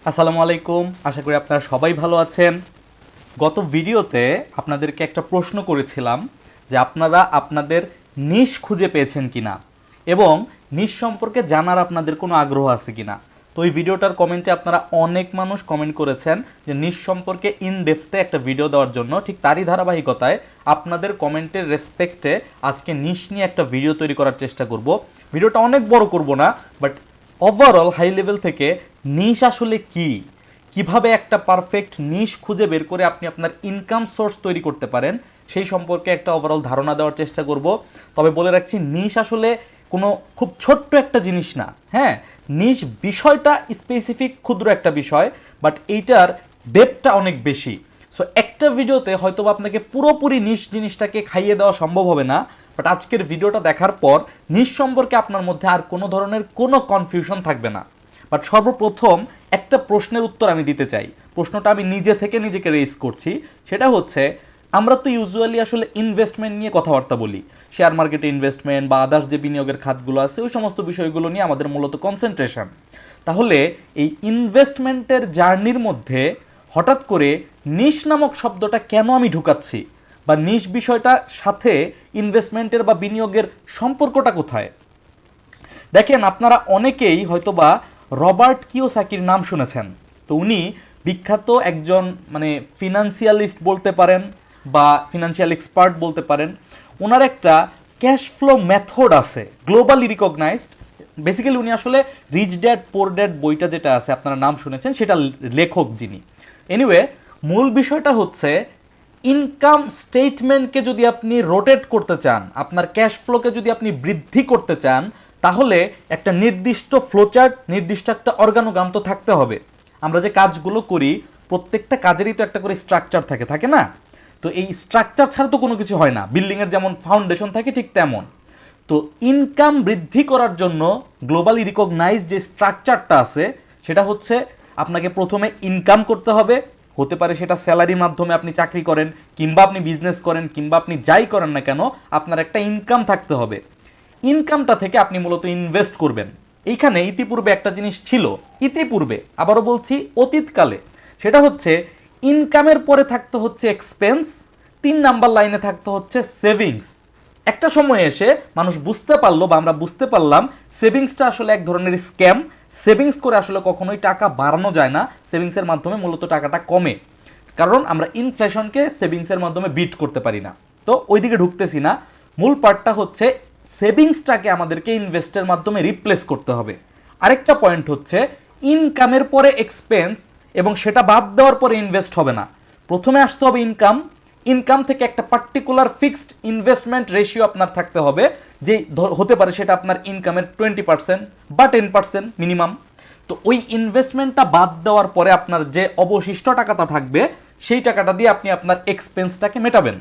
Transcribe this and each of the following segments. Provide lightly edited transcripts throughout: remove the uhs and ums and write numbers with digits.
আসসালামু আলাইকুম, আশা করি আপনারা সবাই ভালো আছেন। গত ভিডিওতে আপনাদেরকে একটা প্রশ্ন করেছিলাম যে আপনারা আপনাদের নিশ খুঁজে পেয়েছেন কিনা এবং নিশ সম্পর্কে জানার আপনাদের কোনো আগ্রহ আছে কিনা। তো এই ভিডিওটার কমেন্টে আপনারা অনেক মানুষ কমেন্ট করেছেন যে নিশ সম্পর্কে ইন ডেপথে একটা ভিডিও দেওয়ার জন্য। ঠিক তারই ধারাবাহিকতায় আপনাদের কমেন্টের রেসপেক্টে আজকে নিশ নিয়ে একটা ভিডিও তৈরি করার চেষ্টা করব। ভিডিওটা অনেক বড় করব না, বাট ওভারঅল হাই লেভেল থেকে নিশ আসলে কি, কিভাবে একটা পারফেক্ট নিশ খুঁজে বের করে আপনি আপনার ইনকাম সোর্স তৈরি করতে পারেন সেই সম্পর্কে একটা ওভারঅল ধারণা দেওয়ার চেষ্টা করব। তবে বলে রাখছি, নিশ আসলে কোনো খুব ছোট্ট একটা জিনিস না। হ্যাঁ, নিশ বিষয়টা স্পেসিফিক ক্ষুদ্র একটা বিষয়, বাট এইটার ডেপথটা অনেক বেশি। সো একটা ভিডিওতে হয়তো আপনাকে পুরোপুরি নিশ জিনিসটাকে খাইয়ে দেওয়া সম্ভব হবে না, বাট আজকের ভিডিওটা দেখার পর নিশ সম্পর্কে আপনার মধ্যে আর কোনো ধরনের কোনো কনফিউশন থাকবে না। বাট সর্বপ্রথম একটা প্রশ্নের উত্তর আমি দিতে চাই। প্রশ্নটা আমি নিজে থেকে নিজেকে রেজ করছি। সেটা হচ্ছে, আমরা তো ইউজুয়ালি আসলে ইনভেস্টমেন্ট নিয়ে কথাবার্তা বলি, শেয়ার মার্কেটে ইনভেস্টমেন্ট বা আদার্স যে বিনিয়োগের খাতগুলো আছে ওই সমস্ত বিষয়গুলো নিয়ে আমাদের মূলত কনসেন্ট্রেশন। তাহলে এই ইনভেস্টমেন্টের জার্নির মধ্যে হঠাৎ করে নিশ নামক শব্দটা কেন আমি ঢুকাচ্ছি, বা নিশ বিষয়টার সাথে ইনভেস্টমেন্টের বা বিনিয়োগের সম্পর্কটা কোথায়? দেখেন, আপনারা অনেকেই হয়তোবা রবার্ট কিওসাকির নাম শুনেছেন। তো উনি বিখ্যাত একজন ফিনান্সিয়ালিস্ট বলতে পারেন বা ফিনান্সিয়াল এক্সপার্ট বলতে পারেন। ওনার একটা ক্যাশ ফ্লো মেথড আছে, গ্লোবালি রিকগনাইজড। বেসিক্যালি উনি আসলে রিচ ড্যাড পোর ড্যাড বইটা যেটা আছে আপনারা নাম শুনেছেন, সেটা লেখক যিনি। এনিওয়ে, মূল বিষয়টা হচ্ছে, ইনকাম স্টেটমেন্টকে যদি আপনি রোটেট করতে চান, আপনার ক্যাশ ফ্লোকে যদি আপনি বৃদ্ধি করতে চান, তাহলে একটা নির্দিষ্ট ফ্লোচার্ট, নির্দিষ্ট একটা অর্গানোগ্রাম তো থাকতে হবে। আমরা যে কাজগুলো করি প্রত্যেকটা কাজেরই তো একটা করে স্ট্রাকচার থাকে না? তো এই স্ট্রাকচার ছাড়া তো কোনো কিছু হয় না। বিল্ডিংয়ের যেমন ফাউন্ডেশন থাকে ঠিক তেমন। তো ইনকাম বৃদ্ধি করার জন্য গ্লোবালি রিকগনাইজ যে স্ট্রাকচারটা আছে সেটা হচ্ছে, আপনাকে প্রথমে ইনকাম করতে হবে। হতে পারে সেটা স্যালারির মাধ্যমে আপনি চাকরি করেন, কিংবা আপনি বিজনেস করেন, কিংবা আপনি যাই করেন না কেন, আপনার একটা ইনকাম থাকতে হবে। ইনকামটা থেকে আপনি মূলত ইনভেস্ট করবেন। এইখানে ইতিপূর্বে একটা জিনিস ছিল, ইতিপূর্বে আবারও বলছি অতীতকালে, সেটা হচ্ছে ইনকামের পরে থাকতে হচ্ছে এক্সপেন্স, 3 নাম্বার লাইনে থাকতে হচ্ছে সেভিংস। একটা সময় এসে মানুষ বুঝতে পারলো, বা আমরা বুঝতে পারলাম, সেভিংসটা আসলে এক ধরনের স্ক্যাম। সেভিংস করে আসলে কখনোই টাকা বাড়ানো যায় না, সেভিংসের মাধ্যমে মূলত টাকাটা কমে। কারণ আমরা ইনফ্লেশনকে সেভিংসের মাধ্যমে বিট করতে পারি না। তো ওইদিকে ঢুকতেছি না। মূল পার্টটা হচ্ছে, সেভিংসটাকে আমাদেরকে ইনভেস্টের মাধ্যমে রিপ্লেস করতে হবে। আরেকটা পয়েন্ট হচ্ছে, ইনকামের পরে এক্সপেন্স এবং সেটা বাদ দেওয়ার পরে ইনভেস্ট হবে না। প্রথমে আসতে হবে ইনকাম, ইনকাম থেকে একটা পার্টিকুলার ফিক্সড ইনভেস্টমেন্ট রেশিও আপনার থাকতে হবে, যে হতে পারে সেটা আপনার ইনকামের 20% বা 10% মিনিমাম। তো ওই ইনভেস্টমেন্টটা বাদ দেওয়ার পরে আপনার যে অবশিষ্ট টাকাটা থাকবে, সেই টাকাটা দিয়ে আপনি আপনার এক্সপেন্সটাকে মেটাবেন।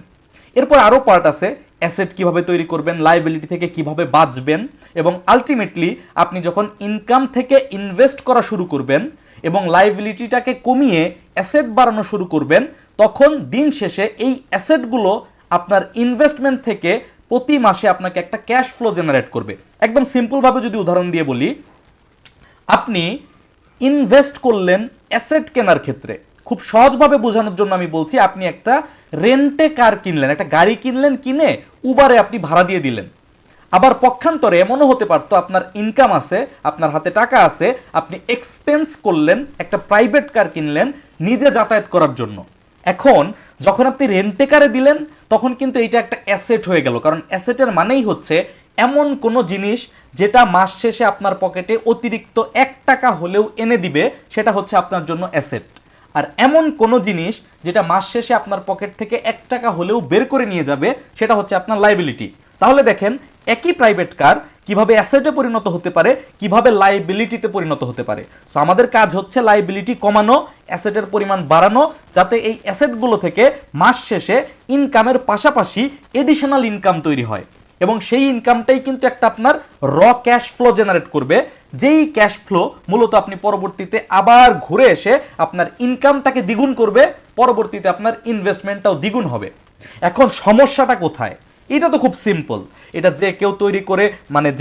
এরপর আরও পার্ট আছে, অ্যাসেট কিভাবে তৈরি করবেন, লাইবিলিটি থেকে কিভাবে বাঁচবেন, এবং আলটিমেটলি আপনি যখন ইনকাম থেকে ইনভেস্ট করা শুরু করবেন এবং লাইবিলিটিটাকে কমিয়ে অ্যাসেট বাড়ানো শুরু করবেন, তখন দিন শেষে এই অ্যাসেটগুলো আপনার ইনভেস্টমেন্ট থেকে প্রতি মাসে আপনাকে একটা ক্যাশ ফ্লো জেনারেট করবে। একদম সিম্পলভাবে যদি উদাহরণ দিয়ে বলি, আপনি ইনভেস্ট করলেন অ্যাসেট কেনার ক্ষেত্রে। খুব সহজভাবে বোঝানোর জন্য আমি বলছি, আপনি একটা রেন্টে কার কিনলেন, একটা গাড়ি কিনলেন, কিনে উবারে আপনি ভাড়া দিয়ে দিলেন। আবার পক্ষান্তরে এমনও হতে পারতো, আপনার ইনকাম আছে, আপনার হাতে টাকা আছে, আপনি এক্সপেন্স করলেন, একটা প্রাইভেট কার কিনলেন নিজে যাতায়াত করার জন্য। এখন যখন আপনি রেন্টে কারে দিলেন, তখন কিন্তু এইটা একটা অ্যাসেট হয়ে গেল। কারণ অ্যাসেটের মানেই হচ্ছে এমন কোনো জিনিস যেটা মাস শেষে আপনার পকেটে অতিরিক্ত 1 টাকা হলেও এনে দিবে, সেটা হচ্ছে আপনার জন্য অ্যাসেট। আর এমন কোনো জিনিস যেটা মাস শেষে আপনার পকেট থেকে 1 টাকা হলেও বের করে নিয়ে যাবে, সেটা হচ্ছে আপনার লাইবিলিটি। তাহলে দেখেন, একই প্রাইভেট কার কিভাবে অ্যাসেটে পরিণত হতে পারে, কিভাবে লাইবিলিটিতে পরিণত হতে পারে। সো আমাদের কাজ হচ্ছে লাইবিলিটি কমানো, অ্যাসেটের পরিমাণ বাড়ানো, যাতে এই অ্যাসেটগুলো থেকে মাস শেষে ইনকামের পাশাপাশি এডিশনাল ইনকাম তৈরি হয়। এবং সেই ইনকামটাই কিন্তু একটা আপনার র ক্যাশ ফ্লো জেনারেট করবে, যেই ক্যাশ ফ্লো মূলত আপনি পরবর্তীতে আবার ঘুরে এসে আপনার ইনকামটাকে দ্বিগুণ করবে, পরবর্তীতে আপনার ইনভেস্টমেন্টটাও দ্বিগুণ হবে। এখন সমস্যাটা কোথায়? এটা তো খুব সিম্পল। এটা যে কেউ তৈরি করে,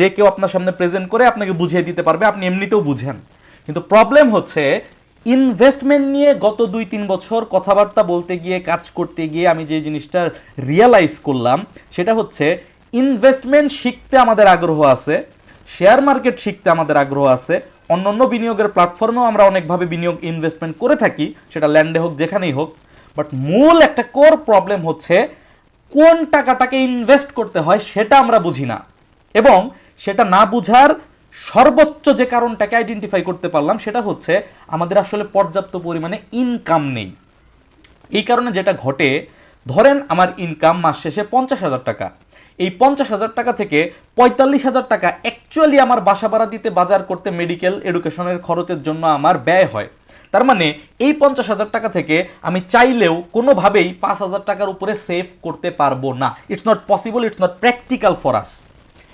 যে কেউ আপনার সামনে প্রেজেন্ট করে আপনাকে বুঝিয়ে দিতে পারবে, আপনি এমনিতেও বুঝেন। কিন্তু প্রবলেম হচ্ছে, ইনভেস্টমেন্ট নিয়ে গত 2-3 বছর কথাবার্তা বলতে গিয়ে কাজ করতে গিয়ে আমি যে জিনিসটা রিয়েলাইজ করলাম সেটা হচ্ছে ইনভেস্টমেন্ট শিখতে আমাদের আগ্রহ আছে, শেয়ার মার্কেট শিখতে আমাদের আগ্রহ আছে, অন্যান্য বিনিয়োগের প্ল্যাটফর্মেও আমরা অনেকভাবে বিনিয়োগ ইনভেস্টমেন্ট করে থাকি, সেটা ল্যান্ডে হোক যেখানেই হোক। বাট মূল একটা কোর প্রবলেম হচ্ছে কোন টাকাটাকে ইনভেস্ট করতে হয় সেটা আমরা বুঝি না, এবং সেটা না বুঝার সর্বোচ্চ যে কারণটাকে আইডেন্টিফাই করতে পারলাম সেটা হচ্ছে আমাদের আসলে পর্যাপ্ত পরিমাণে ইনকাম নেই। এই কারণে যেটা ঘটে, ধরেন আমার ইনকাম মাস শেষে 50,000 টাকা, এই 50,000 টাকা থেকে 45,000 টাকা অ্যাকচুয়ালি আমার বাসা ভাড়া দিতে, বাজার করতে, মেডিকেল এডুকেশনের খরচের জন্য আমার ব্যয় হয়। তার মানে এই 50,000 টাকা থেকে আমি চাইলেও কোনোভাবেই 5,000 টাকার উপরে সেভ করতে পারবো না। It's not possible, it's not practical for us.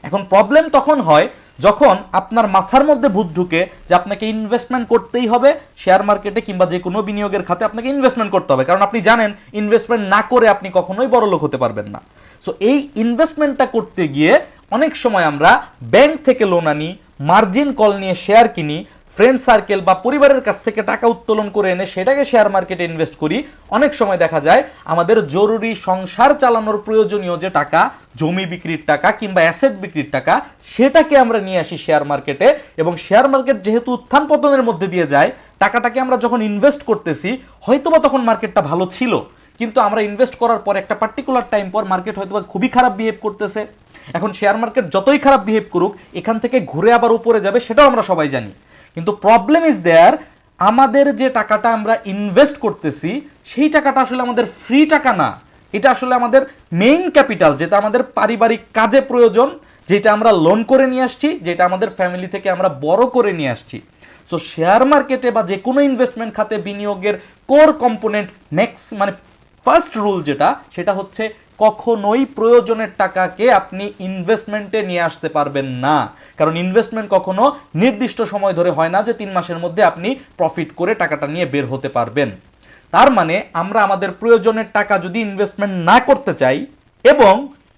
এখন প্রবলেম তখন হয় যখন আপনার মাথার মধ্যে ভূত ঢুকে যে আপনাকে ইনভেস্টমেন্ট করতেই হবে, শেয়ার মার্কেটে কিংবা যে কোনো বিনিয়োগের খাতে আপনাকে ইনভেস্টমেন্ট করতে হবে, কারণ আপনি জানেন ইনভেস্টমেন্ট না করে আপনি কখনোই বড়লোক হতে পারবেন না। সো এই ইনভেস্টমেন্টটা করতে গিয়ে অনেক সময় আমরা ব্যাংক থেকে লোন আনি, মার্জিন কল নিয়ে শেয়ার কিনি, ফ্রেন্ড সার্কেল বা পরিবারের কাছ থেকে টাকা উত্তোলন করে এনে সেটাকে শেয়ার মার্কেটে ইনভেস্ট করি। অনেক সময় দেখা যায় আমাদের জরুরি সংসার চালানোর প্রয়োজনীয় যে টাকা, জমি বিক্রির টাকা কিংবা অ্যাসেট বিক্রির টাকা, সেটাকে আমরা নিয়ে আসি শেয়ার মার্কেটে, এবং শেয়ার মার্কেট যেহেতু উত্থান পতনের মধ্যে দিয়ে যায়, টাকাটাকে আমরা যখন ইনভেস্ট করতেছি হয়তোবা তখন মার্কেটটা ভালো ছিল, কিন্তু আমরা ইনভেস্ট করার পর একটা পার্টিকুলার টাইম পর মার্কেট হয়তোবা খুবই খারাপ বিহেভ করতেছে। এখন শেয়ার মার্কেট যতই খারাপ বিহেভ করুক, এখান থেকে ঘুরে আবার উপরে যাবে সেটাও আমরা সবাই জানি। কিন্তু প্রবলেম ইজ দেয়ার, আমাদের যে টাকাটা আমরা ইনভেস্ট করতেছি সেই টাকাটা আসলে আমাদের ফ্রি টাকা না, এটা আসলে আমাদের মেইন ক্যাপিটাল, যেটা আমাদের পারিবারিক কাজে প্রয়োজন, যেটা আমরা লোন করে নিয়ে আসছি, যেটা আমাদের ফ্যামিলি থেকে আমরা বড় করে নিয়ে আসছি। সো শেয়ার মার্কেটে বা যে কোনো ইনভেস্টমেন্ট খাতে বিনিয়োগের কোর কম্পোনেন্ট মানে ফার্স্ট রুল যেটা, সেটা হচ্ছে কখনোই প্রয়োজনের টাকাকে আপনি ইনভেস্টমেন্টে নিয়ে আসতে পারবেন না। কারণ ইনভেস্টমেন্ট কখনো নির্দিষ্ট সময় ধরে হয় না যে 3 মাসের মধ্যে আপনি প্রফিট করে টাকাটা নিয়ে বের হতে পারবেন। তার মানে আমরা আমাদের প্রয়োজনের টাকা যদি ইনভেস্টমেন্ট না করতে চাই এবং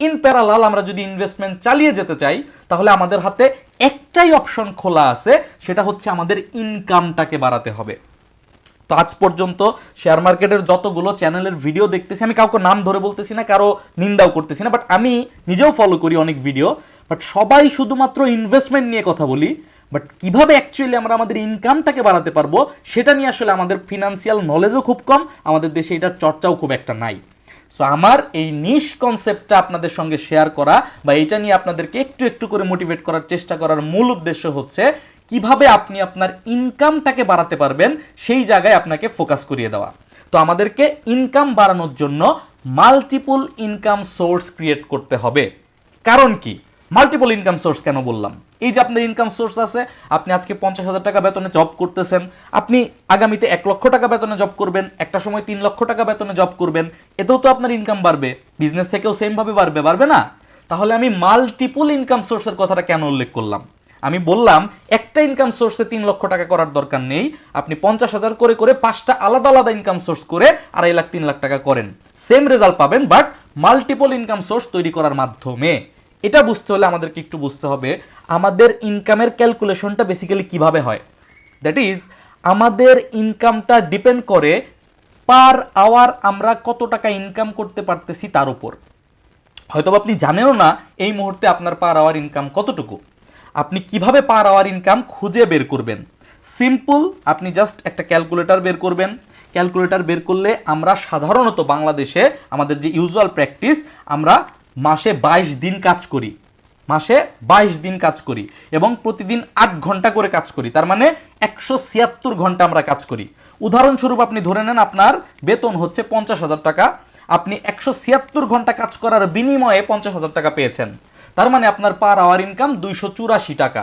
ইন প্যারালাল আমরা যদি ইনভেস্টমেন্ট চালিয়ে যেতে চাই, তাহলে আমাদের হাতে একটাই অপশন খোলা আছে, সেটা হচ্ছে আমাদের ইনকামটাকে বাড়াতে হবে। তো আজ পর্যন্ত শেয়ার মার্কেটের যতগুলো চ্যানেলের ভিডিও দেখতেছি, আমি কাউকে নাম ধরে বলতেছি না, কারো নিন্দাও করতেছি না, বাট আমি নিজেও ফলো করি অনেক ভিডিও, বাট সবাই শুধুমাত্র ইনভেস্টমেন্ট নিয়ে কথা বলি, বাট কিভাবে অ্যাকচুয়ালি আমরা আমাদের ইনকামটাকে বাড়াতে পারবো সেটা নিয়ে আসলে আমাদের ফিনান্সিয়াল নলেজও খুব কম, আমাদের দেশে এটার চর্চাও খুব একটা নাই। সো আমার এই নিশ কনসেপ্টটা আপনাদের সঙ্গে শেয়ার করা বা এটা নিয়ে আপনাদেরকে একটু একটু করে মোটিভেট করার চেষ্টা করার মূল উদ্দেশ্য হচ্ছে কিভাবে আপনি আপনার ইনকামটাকে বাড়াতে পারবেন সেই জায়গায় আপনাকে ফোকাস করিয়ে দেওয়া। তো আমাদেরকে ইনকাম বাড়ানোর জন্য মাল্টিপল ইনকাম সোর্স ক্রিয়েট করতে হবে। কারণ কি মাল্টিপল ইনকাম সোর্স কেন বললাম? এই যে আপনার ইনকাম সোর্স আছে, আপনি আজকে 50,000 টাকা বেতনে জব করতেছেন, আপনি আগামীতে 1 লক্ষ টাকা বেতনে জব করবেন, একটা সময় 3 লক্ষ টাকা বেতনে জব করবেন, এতেও তো আপনার ইনকাম বাড়বে, বিজনেস থেকেও সেম ভাবে বাড়বে না? তাহলে আমি মাল্টিপল ইনকাম সোর্সের কথাটা কেন উল্লেখ করলাম? আমি বললাম একটা ইনকাম সোর্সে 3 লক্ষ টাকা করার দরকার নেই, আপনি 50,000 করে করে 5টা আলাদা আলাদা ইনকাম সোর্স করে 2.5 লাখ 3 লাখ টাকা করেন, সেম রেজাল্ট পাবেন, বাট মাল্টিপল ইনকাম সোর্স তৈরি করার মাধ্যমে। এটা বুঝতে হলে আমাদেরকে একটু বুঝতে হবে আমাদের ইনকামের ক্যালকুলেশনটা বেসিক্যালি কিভাবে হয়। দ্যাট ইজ আমাদের ইনকামটা ডিপেন্ড করে পার আওয়ার আমরা কত টাকা ইনকাম করতে পারতেছি তার উপর। হয়তো আপনি জানেনও না এই মুহূর্তে আপনার পার আওয়ার ইনকাম কতটুকু। আপনি কিভাবে পার আওয়ার ইনকাম খুঁজে বের করবেন? সিম্পল, আপনি জাস্ট একটা ক্যালকুলেটর বের করবেন। ক্যালকুলেটর বের করলে আমরা সাধারণত বাংলাদেশে আমাদের যে ইউজুয়াল প্র্যাকটিস, আমরা মাসে 22 দিন কাজ করি, মাসে 22 দিন কাজ করি এবং প্রতিদিন 8 ঘন্টা করে কাজ করি, তার মানে 176 ঘন্টা আমরা কাজ করি। উদাহরণস্বরূপ আপনি ধরে নেন আপনার বেতন হচ্ছে 50,000 টাকা, আপনি 176 ঘন্টা কাজ করার বিনিময়ে 50,000 টাকা পেয়েছেন, তার মানে আপনার পার আওয়ার ইনকাম 284 টাকা।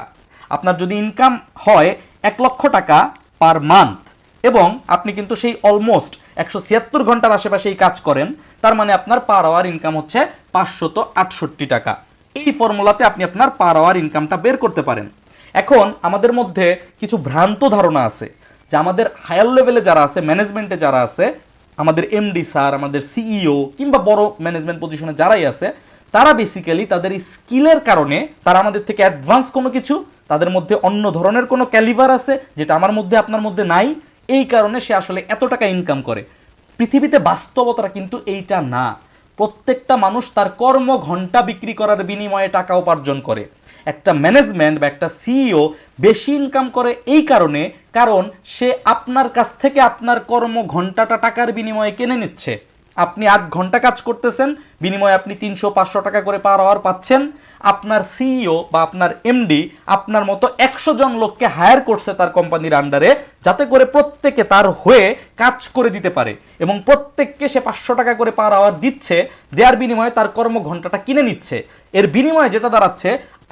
আপনার যদি ইনকাম হয় 1 লক্ষ টাকা পার মান্থ এবং আপনি কিন্তু সেই অলমোস্ট 176 ঘন্টার আশেপাশেই কাজ করেন, তার মানে আপনার পার আওয়ার ইনকাম হচ্ছে 568 টাকা। এই ফর্মুলাতে আপনি আপনার পার আওয়ার ইনকামটা বের করতে পারেন। এখন আমাদের মধ্যে কিছু ভ্রান্ত ধারণা আছে যে আমাদের হায়ার লেভেলে যারা আছে, ম্যানেজমেন্টে যারা আছে, আমাদের এমডি স্যার, আমাদের সিইও কিংবা বড় ম্যানেজমেন্ট পজিশনে যারাই আছে, তারা বেসিক্যালি তাদের এই স্কিলের কারণে তারা আমাদের থেকে অ্যাডভান্স কোনো কিছু, তাদের মধ্যে অন্য ধরনের কোনো ক্যালিভার আছে যেটা আমার মধ্যে আপনার মধ্যে নাই, এই কারণে সে আসলে এত টাকা ইনকাম করে। পৃথিবীতে বাস্তবতাটা কিন্তু এইটা না। প্রত্যেকটা মানুষ তার কর্মঘণ্টা বিক্রি করার বিনিময়ে টাকা উপার্জন করে। একটা ম্যানেজমেন্ট বা একটা সিইও বেশি ইনকাম করে এই কারণে, কারণ সে আপনার কাছ থেকে আপনার কর্মঘণ্টাটা টাকার বিনিময়ে কিনে নিচ্ছে। আপনি 8 ঘন্টা কাজ করতেছেন, বিনিময়ে আপনি 300-500 টাকা করে পার আওয়ার পাচ্ছেন। আপনার সিইও বা আপনার এমডি আপনার মতো 100 জন লোককে হায়ার করছে তার কোম্পানির আন্ডারে, যাতে করে প্রত্যেকে তার হয়ে কাজ করে দিতে পারে, এবং প্রত্যেককে সে 500 টাকা করে পার আওয়ার দিচ্ছে, দেওয়ার বিনিময়ে তার কর্মঘণ্টাটা কিনে নিচ্ছে। এর বিনিময়ে যেটা দাঁড়াচ্ছে,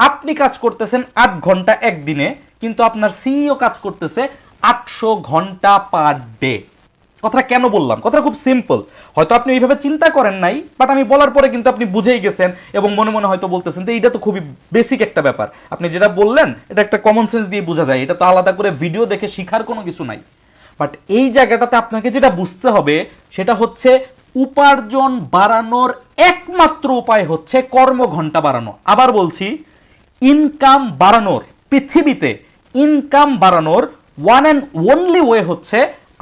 আপনি কাজ করতেছেন 8 ঘন্টা একদিনে, কিন্তু আপনার সিইও কাজ করতেছে 800 ঘন্টা পার ডে। কথাটা কেন বললাম? কথাটা খুব সিম্পল। হয়তো আপনি এইভাবে চিন্তা করেন নাই, বাট আমি বলার পরে কিন্তু আপনি বুঝেই গেছেন এবং মনে মনে হয়তো বলতেছেন যে এইটা তো খুবই বেসিক একটা ব্যাপার। আপনি যেটা বললেন এটা একটা কমন সেন্স দিয়ে বোঝা যায়, এটা তো আলাদা করে ভিডিও দেখে শিখার কোনো কিছু নাই। বাট এই জায়গাটাতে আপনাকে যেটা বুঝতে হবে সেটা হচ্ছে, উপার্জন বাড়ানোর একমাত্র উপায় হচ্ছে কর্মঘণ্টা বাড়ানো। আবার বলছি, ইনকাম বাড়ানোর, পৃথিবীতে ইনকাম বাড়ানোর ওয়ান অ্যান্ড ওনলি ওয়ে হচ্ছে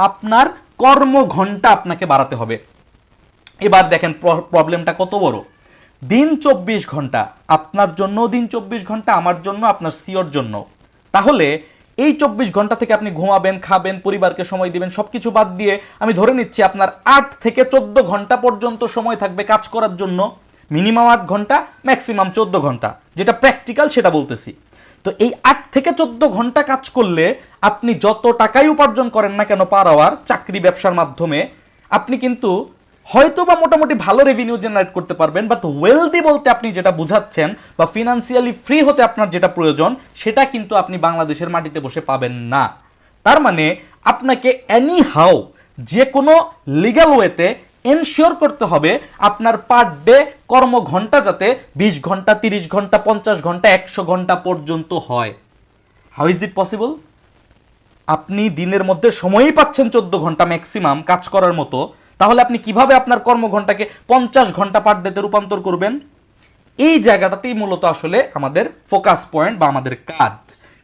আপনার কর্মঘণ্টা আপনাকে বাড়াতে হবে। এবার দেখেন প্রবলেমটা কত বড়। দিন 24 ঘন্টা, আপনার জন্য দিন 24 ঘন্টা, আমার জন্য, আপনার সিওর জন্য। তাহলে এই 24 ঘন্টা থেকে আপনি ঘুমাবেন, খাবেন, পরিবারকে সময় দিবেন, সবকিছু বাদ দিয়ে আমি ধরে নিচ্ছি আপনার 8 থেকে 14 ঘন্টা পর্যন্ত সময় থাকবে কাজ করার জন্য। মিনিমাম 8 ঘন্টা, ম্যাক্সিমাম 14 ঘন্টা, যেটা প্র্যাকটিক্যাল সেটা বলতেছি। তো এই 8 থেকে 14 ঘন্টা কাজ করলে আপনি যত টাকাই উপার্জন করেন না কেন পার আওয়ার, চাকরি ব্যবসার মাধ্যমে, আপনি কিন্তু হয়তো বা মোটামুটি ভালো রেভিনিউ জেনারেট করতে পারবেন, বাট ওয়েলদি বলতে আপনি যেটা বুঝাচ্ছেন বা ফিনান্সিয়ালি ফ্রি হতে আপনার যেটা প্রয়োজন, সেটা কিন্তু আপনি বাংলাদেশের মাটিতে বসে পাবেন না। তার মানে আপনাকে এনি হাউ, যে কোনো লিগ্যাল ওয়েতে এনশিওর করতে হবে আপনার পার ডে কর্মঘণ্টা যাতে 20 ঘন্টা, 30 ঘন্টা, 50 ঘন্টা, 100 ঘন্টা পর্যন্ত হয়। How is it possible? আপনি দিনের মধ্যে সময়ই পাচ্ছেন 14 ঘন্টা ম্যাক্সিমাম কাজ করার মতো, তাহলে আপনি কিভাবে আপনার কর্মঘণ্টাকে 50 ঘন্টা পার ডেতে রূপান্তর করবেন? এই জায়গাটাতেই মূলত আসলে আমাদের ফোকাস পয়েন্ট বা আমাদের কাজ।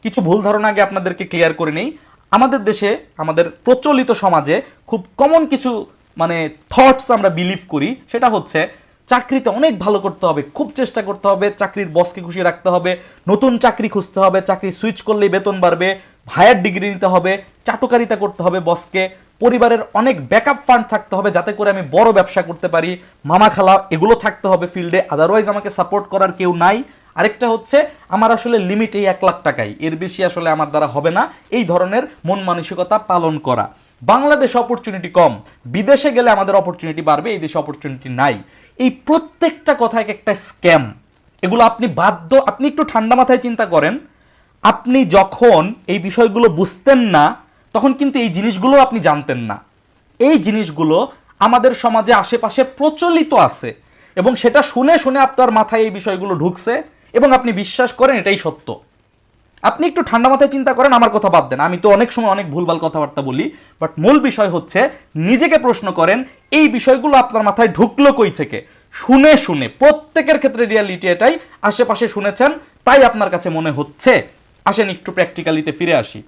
কিছু ভুল ধারণা আগে আপনাদেরকে ক্লিয়ার করে নেই। আমাদের দেশে, আমাদের প্রচলিত সমাজে খুব কমন কিছু থটস আমরা বিলিভ করি, সেটা হচ্ছে চাকরিতে অনেক ভালো করতে হবে, খুব চেষ্টা করতে হবে, চাকরির বসকে খুশি রাখতে হবে, নতুন চাকরি খুঁজতে হবে, চাকরি সুইচ করলেই বেতন বাড়বে, হায়ার ডিগ্রি নিতে হবে, চাটুকারিতা করতে হবে বসকে, পরিবারের অনেক ব্যাকআপ ফান্ড থাকতে হবে যাতে করে আমি বড় ব্যবসা করতে পারি, মামা খালা এগুলো থাকতে হবে ফিল্ডে, আদারওয়াইজ আমাকে সাপোর্ট করার কেউ নাই। আরেকটা হচ্ছে আমার আসলে লিমিট এই 1 লাখ টাকাই, এর বেশি আসলে আমার দ্বারা হবে না, এই ধরনের মন মানসিকতা পালন করা। বাংলাদেশে অপরচুনিটি কম, বিদেশে গেলে আমাদের অপরচুনিটি বাড়বে, এই দেশে অপরচুনিটি নাই। এই প্রত্যেকটা কথা একটা স্ক্যাম। এগুলো আপনি বাধ্য, আপনি একটু ঠান্ডা মাথায় চিন্তা করেন, আপনি যখন এই বিষয়গুলো বুঝতেন না তখন কিন্তু এই জিনিসগুলো আপনি জানতেন না। এই জিনিসগুলো আমাদের সমাজে আশেপাশে প্রচলিত আছে এবং সেটা শুনে শুনে আপনার মাথায় এই বিষয়গুলো ঢুকছে এবং আপনি বিশ্বাস করেন এটাই সত্য। আপনি একটু ঠান্ডা মাথায় চিন্তা করেন, আমার কথা বাদ দেন, আমি তো অনেক সময় অনেক ভুলভাল কথাবার্তা বলি, বাট মূল বিষয় হচ্ছে নিজেকে প্রশ্ন করেন এই বিষয়গুলো আপনার মাথায় ঢুকলো কই থেকে? শুনে শুনে। প্রত্যেকের ক্ষেত্রে রিয়ালিটি এটাই, আশেপাশে শুনেছেন তাই আপনার কাছে মনে হচ্ছে। আসেন একটু প্র্যাকটিক্যালিতে ফিরে আসি।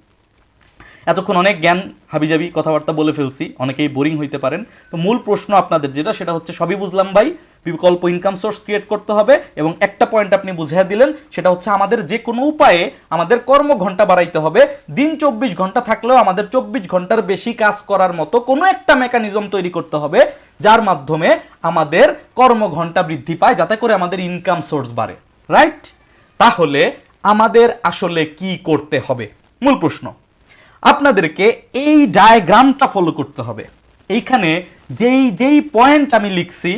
এতক্ষণ অনেক জ্ঞান হাবিজাবি কথাবার্তা বলে ফেলছি, অনেকেই বোরিং হইতে পারেন। তো মূল প্রশ্ন আপনাদের যেটা, সেটা হচ্ছে সবই বুঝলাম ভাই, বিকল্প ইনকাম সোর্স ক্রিয়েট করতে হবে, এবং একটা পয়েন্ট আপনি বুঝিয়ে দিলেন, সেটা হচ্ছে আমাদের যে কোনো উপায়ে আমাদের কর্মঘণ্টা বাড়াইতে হবে। দিন 24 ঘন্টা থাকলেও আমাদের 24 ঘন্টার বেশি কাজ করার মতো কোনো একটা মেকানিজম তৈরি করতে হবে, যার মাধ্যমে আমাদের কর্মঘণ্টা বৃদ্ধি পায়, যাতে করে আমাদের ইনকাম সোর্স বাড়ে। রাইট? তাহলে আমাদের আসলে কি করতে হবে? মূল প্রশ্ন, আপনাদেরকে এই ডায়াগ্রামটা ফলো করতে হবে। এইখানে যেই যেই পয়েন্ট আমি লিখছি,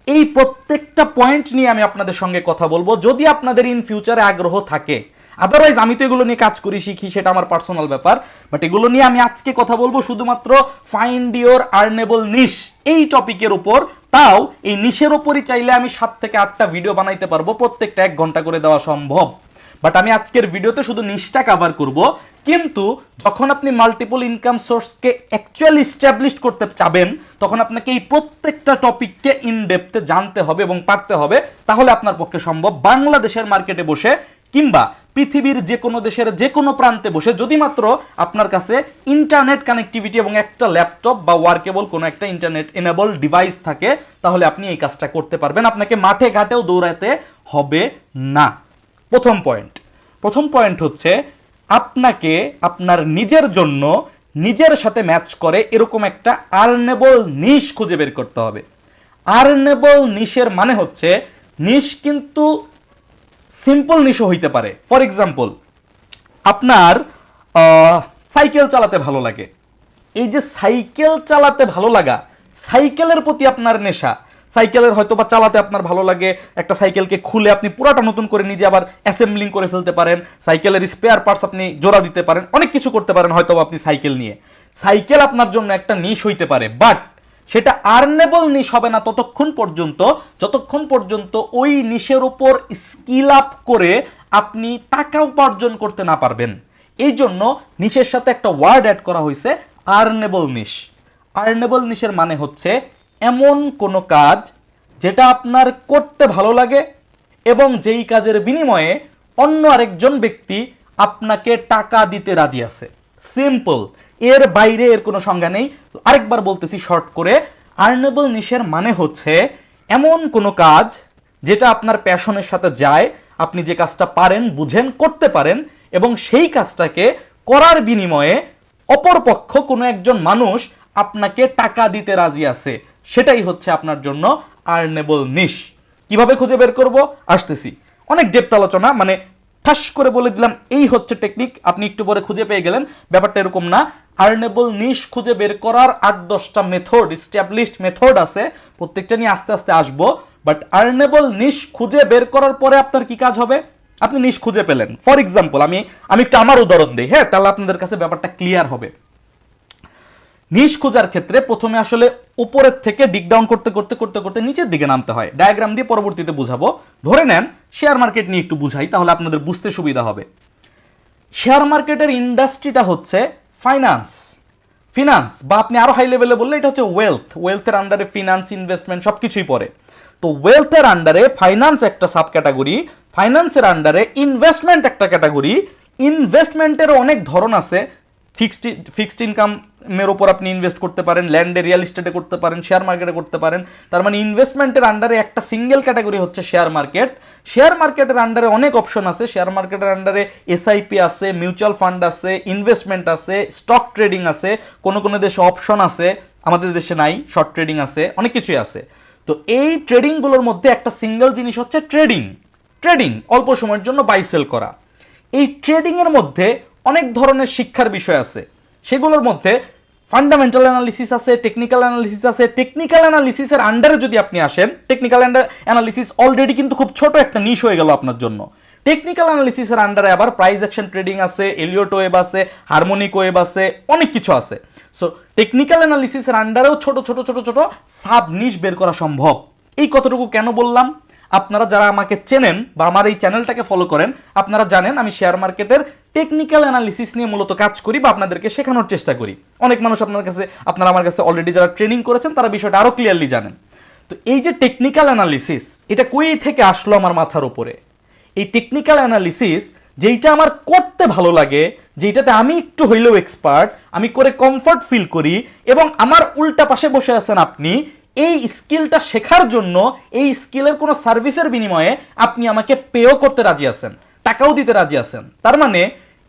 এই প্রত্যেকটা পয়েন্ট নিয়ে আমি আপনাদের সঙ্গে কথা বলবো, যদি আপনাদের ইন ফিউচারে আগ্রহ থাকে। আদারওয়াইজ আমি তো এগুলো নিয়ে কাজ করি, শিখি, সেটা আমার পার্সোনাল ব্যাপার, বাট এগুলো নিয়ে আমি আজকে কথা বলবো শুধুমাত্র ফাইন্ড ইওর আর্নেবল নিশ এই টপিকের উপর। তাও এই নিশের উপরই চাইলে আমি 7 থেকে 8টা ভিডিও বানাইতে পারবো, প্রত্যেকটা 1 ঘন্টা করে দেওয়া সম্ভব। বাট আমি আজকের ভিডিওতে শুধু নিশটা কভার করব। কিন্তু যখন আপনি মাল্টিপল ইনকাম সোর্সকে অ্যাকচুয়ালি এস্টাবলিশ করতে চাবেন, তখন আপনাকে এই প্রত্যেকটা টপিককে ইন ডেপথে জানতে হবে এবং পারতে হবে, তাহলে আপনার পক্ষে সম্ভব বাংলাদেশের মার্কেটে বসে কিংবা পৃথিবীর যে কোনো দেশের যে কোনো প্রান্তে বসে যদি মাত্র আপনার কাছে ইন্টারনেট কানেক্টিভিটি এবং একটা ল্যাপটপ বা ওয়ার্কেবল কোনো একটা ইন্টারনেট এনেবল ডিভাইস থাকে, তাহলে আপনি এই কাজটা করতে পারবেন। আপনাকে মাঠে ঘাটেও দৌড়াতে হবে না। প্রথম পয়েন্ট হচ্ছে আপনাকে আপনার নিজের জন্য নিজের সাথে ম্যাচ করে এরকম একটা আর্নেবল নিশ খুঁজে বের করতে হবে। আর্নেবল নিশের মানে হচ্ছে নিশ কিন্তু সিম্পল নিশও হইতে পারে। ফর এক্সাম্পল, আপনার সাইকেল চালাতে ভালো লাগে। এই যে সাইকেল চালাতে ভালো লাগা, সাইকেলের প্রতি আপনার নেশা, সাইকেলের হয়তো বা চালাতে আপনার ভালো লাগে, একটা সাইকেলকে খুলে আপনি পুরাটা নতুন করে নিজে আবার অ্যাসেম্বলিং করে ফেলতে পারেন, সাইকেলের স্পেয়ার পার্টস আপনি জোড়া দিতে পারেন, অনেক কিছু করতে পারেন হয়তো আপনি সাইকেল নিয়ে। সাইকেল আপনার জন্য একটা নিশ হইতে পারে, বাট সেটা আর্নেবল নিশ হবে না যতক্ষণ পর্যন্ত ওই নিশের উপর স্কিল আপ করে আপনি টাকা উপার্জন করতে না পারবেন। এই জন্য নিশের সাথে একটা ওয়ার্ড অ্যাড করা হয়েছে, আর্নেবল নিশ। আর্নেবল নিশের মানে হচ্ছে এমন কোনো কাজ যেটা আপনার করতে ভালো লাগে এবং যেই কাজের বিনিময়ে অন্য আরেকজন ব্যক্তি আপনাকে টাকা দিতে রাজি আছে। সিম্পল, এর বাইরে এর কোনো সংজ্ঞা নেই। আরেকবার বলতেছি শর্ট করে, আর্নেবল নিশের মানে হচ্ছে এমন কোনো কাজ যেটা আপনার প্যাশনের সাথে যায়, আপনি যে কাজটা পারেন, বুঝেন, করতে পারেন এবং সেই কাজটাকে করার বিনিময়ে অপরপক্ষ কোনো একজন মানুষ আপনাকে টাকা দিতে রাজি আছে, সেটাই হচ্ছে আপনার জন্য আর্নেবল নিশ। কিভাবে খুঁজে বের করব আসতেছি, অনেক ডেপথ আলোচনা, মানে ঠাস করে বলে দিলাম এই হচ্ছে টেকনিক, আপনি একটু পরে খুঁজে পেয়ে গেলেন। ব্যাপারটা এরকম না। আর্নেবল নিশ খুঁজে বের করার 8-10টা মেথড, এস্টাবলিশড মেথড আছে, প্রত্যেকটা নিয়ে আস্তে আস্তে আসবো। বাট আর্নেবল নিশ খুঁজে বের করার পরে আপনার কি কাজ হবে? আপনি নিশ খুঁজে পেলেন, ফর এক্সাম্পল আমি একটু আমার উদাহরণ দিই, হ্যাঁ, তাহলে আপনাদের কাছে ব্যাপারটা ক্লিয়ার হবে। নিশ খোঁজার ক্ষেত্রে প্রথমে আসলে উপরের থেকে ডিগ ডাউন করতে করতে করতে করতে নিচের দিকে নামতে হয়। ডায়াগ্রাম দিয়ে পরবর্তীতে বুঝাবো। ধরে নেন শেয়ার মার্কেট নিয়ে একটু বুঝাই, তাহলে আপনাদের বুঝতে সুবিধা হবে। শেয়ার মার্কেটের ইন্ডাস্ট্রিটা হচ্ছে ফিনান্স, বা আপনি আরো হাই লেভেলে বললে এটা হচ্ছে ওয়েলথের আন্ডারে ফিনান্স, ইনভেস্টমেন্ট সবকিছুই পড়ে। তো ওয়েলথের আন্ডারে ফাইন্যান্স একটা সাব ক্যাটাগরি, ফাইন্যান্সের আন্ডারে ইনভেস্টমেন্ট একটা ক্যাটাগরি। ইনভেস্টমেন্টের অনেক ধরন আছে, ফিক্সড ইনকামের উপর আপনি ইনভেস্ট করতে পারেন, ল্যান্ডে, রিয়েল এস্টেটে করতে পারেন, শেয়ার মার্কেটে করতে পারেন। তার মানে ইনভেস্টমেন্টের আন্ডারে একটা সিঙ্গেল ক্যাটাগরি হচ্ছে শেয়ার মার্কেট। শেয়ার মার্কেটের আন্ডারে অনেক অপশন আছে। শেয়ার মার্কেটের আন্ডারে এসআইপি আছে, মিউচুয়াল ফান্ড আছে, ইনভেস্টমেন্ট আছে, স্টক ট্রেডিং আছে, কোনো কোনো দেশে অপশন আছে, আমাদের দেশে নাই, শর্ট ট্রেডিং আছে, অনেক কিছুই আছে। তো এই ট্রেডিংগুলোর মধ্যে একটা সিঙ্গেল জিনিস হচ্ছে ট্রেডিং, অল্প সময়ের জন্য বাই সেল করা। এই ট্রেডিং এর মধ্যে অনেক ধরনের শিক্ষার বিষয় আছে। সেগুলোর মধ্যে ফান্ডামেন্টাল অ্যানালিসিস আছে, টেকনিক্যাল অ্যানালিসিস আছে। টেকনিক্যাল অ্যানালিসিসের আন্ডারে যদি আপনি আসেন, টেকনিক্যাল অ্যানালিসিস অলরেডি কিন্তু খুব ছোট একটা নিশ হয়ে গেল আপনার জন্য। টেকনিক্যাল অ্যানালিসিসের আন্ডারে আবার প্রাইস অ্যাকশন ট্রেডিং আছে, এলিয়ট ওয়েব আছে, হারমোনিক ওয়েব আছে, অনেক কিছু আছে। সো টেকনিক্যাল অ্যানালিসিসের আন্ডারেও ছোট ছোট ছোট ছোট সাব নিশ বের করা সম্ভব। এই কতটুকু কেন বললাম? আপনারা যারা আমাকে চেনেন বা আমার এই চ্যানেলটাকে ফলো করেন, আপনারা জানেন আমি শেয়ার মার্কেটের টেকনিক্যাল অ্যানালিসিস নিয়ে মূলত কাজ করি বা আপনাদেরকে শেখানোর চেষ্টা করি। অনেক মানুষ আপনারা আমার কাছে অলরেডি যারা ট্রেনিং করেছেন তারা বিষয়টা আরো ক্লিয়ারলি জানেন। তো এই যে টেকনিক্যাল অ্যানালিসিস, এটা কই থেকে আসলো আমার মাথার উপরে? এই টেকনিক্যাল অ্যানালিসিস যেইটা আমার করতে ভালো লাগে, যেইটাতে আমি একটু হইলেও এক্সপার্ট, আমি করে কমফর্ট ফিল করি, এবং আমার উল্টা পাশে বসে আছেন আপনি, এই স্কিলটা শেখার জন্য, এই স্কিলের কোনো সার্ভিসের বিনিময়ে আপনি আমাকে পেও করতে রাজি আছেন, টাকাও দিতে রাজি আছেন। তার মানে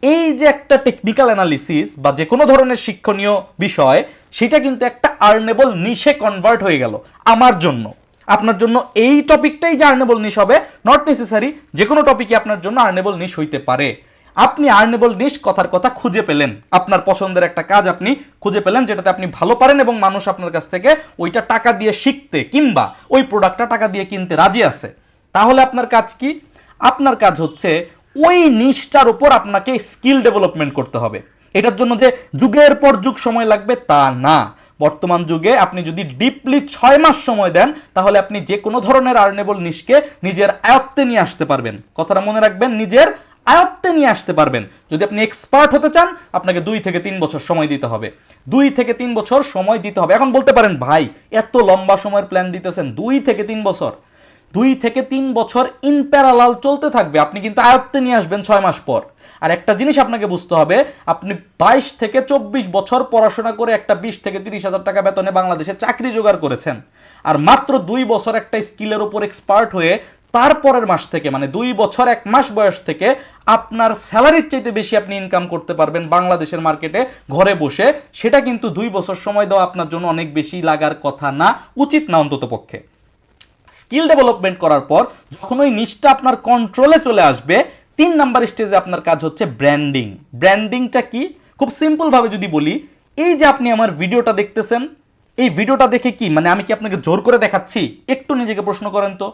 এই যে একটা টেকনিক্যাল অ্যানালিসিস বা যে কোনো ধরনের শিক্ষণীয় বিষয়, সেটা কিন্তু একটা আর্নেবল নিশে কনভার্ট হয়ে গেল আমার জন্য। আপনার জন্য এই টপিকটাই যে আর্নেবল নিশ হবে নট নেসেসারি, যে কোনো টপিকই আপনার জন্য আর্নেবল নিশ হইতে পারে। আপনি আর্নেবল নিশ কথার কথা খুঁজে পেলেন, আপনার পছন্দের একটা কাজ আপনি খুঁজে পেলেন যেটাতে আপনি ভালো পারেন এবং মানুষ আপনার কাছ থেকে ওইটা টাকা দিয়ে শিখতে কিংবা ওই প্রোডাক্টটা টাকা দিয়ে কিনতে রাজি আছে। তাহলে আপনার কাজ কি? আপনার কাজ হচ্ছে ওই নিশটার উপর আপনাকে স্কিল ডেভেলপমেন্ট করতে হবে। এটার জন্য যে যুগের পর যুগ সময় লাগবে তা না। বর্তমান যুগে আপনি যদি ডিপলি 6 মাস সময় দেন, তাহলে আপনি যে কোনো ধরনের আর্নেবল নিশকে নিজের আয়ত্তে নিয়ে আসতে পারবেন। কথাটা মনে রাখবেন, নিজের আয়ত্তে নিয়ে আসতে পারবেন। যদি আপনি এক্সপার্ট হতে চান, আপনাকে 2 থেকে 3 বছর সময় দিতে হবে। 2 থেকে 3 বছর সময় দিতে হবে। এখন বলতে পারেন, ভাই এত লম্বা সময়ের প্ল্যান দিতেছেন, 2 থেকে 3 বছর? 2 থেকে 3 বছর ইন প্যারালাল চলতে থাকবে, আপনি কিন্তু আয়ত্তে নিয়ে আসবেন 6 মাস পর। আর একটা জিনিস আপনাকে বুঝতে হবে, আপনি 22 থেকে 24 বছর পড়াশোনা করে একটা 20 থেকে 30 হাজার টাকা বেতনে বাংলাদেশে চাকরি জোগাড় করেছেন, আর মাত্র 2 বছর একটা স্কিলের উপর এক্সপার্ট হয়ে তারপরের মাস থেকে, মানে 2 বছর 1 মাস বয়স থেকে আপনার স্যালারির চাইতে বেশি আপনি ইনকাম করতে পারবেন বাংলাদেশের মার্কেটে ঘরে বসে। সেটা কিন্তু 2 বছর সময় দেওয়া আপনার জন্য অনেক বেশি লাগার কথা না, উচিত না অন্তত পক্ষে। স্কিল ডেভেলপমেন্ট করার পর যখন ওই নিচটা আপনার কন্ট্রোলে চলে আসবে, 3 নাম্বার স্টেজে আপনার কাজ হচ্ছে ব্র্যান্ডিং। ব্র্যান্ডিংটা কি? খুব সিম্পল ভাবে যদি বলি, এই যে আপনি আমার ভিডিওটা দেখতেছেন, এই ভিডিওটা দেখে কি মানে আমি কি আপনাকে জোর করে দেখাচ্ছি? একটু নিজেকে প্রশ্ন করেন তো।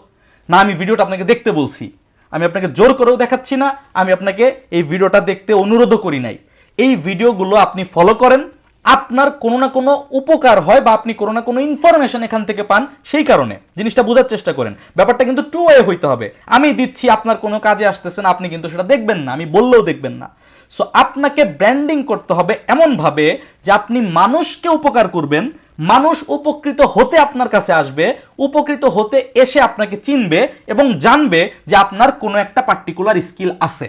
না, আমি ভিডিওটা আপনাকে দেখতে বলছি, আমি আপনাকে জোর করেও দেখাচ্ছি না, আমি আপনাকে এই ভিডিওটা দেখতে অনুরোধও করি নাই। এই ভিডিওগুলো আপনি ফলো করেন, আপনার কোনো না কোনো উপকার হয় বা আপনি কোনো না কোনো ইনফরমেশন এখান থেকে পান, সেই কারণে জিনিসটা বোঝার চেষ্টা করেন। ব্যাপারটা কিন্তু টু ওয়ে হইতে হবে। আমি দিচ্ছি, আপনার কোনো কাজে আসতেছে না, আপনি কিন্তু সেটা দেখবেন না, আমি বললেও দেখবেন না। সো আপনাকে ব্র্যান্ডিং করতে হবে এমনভাবে যে আপনি মানুষকে উপকার করবেন, মানুষ উপকৃত হতে আপনার কাছে আসবে, উপকৃত হতে এসে আপনাকে চিনবে এবং জানবে যে আপনার কোনো একটা পার্টিকুলার স্কিল আছে।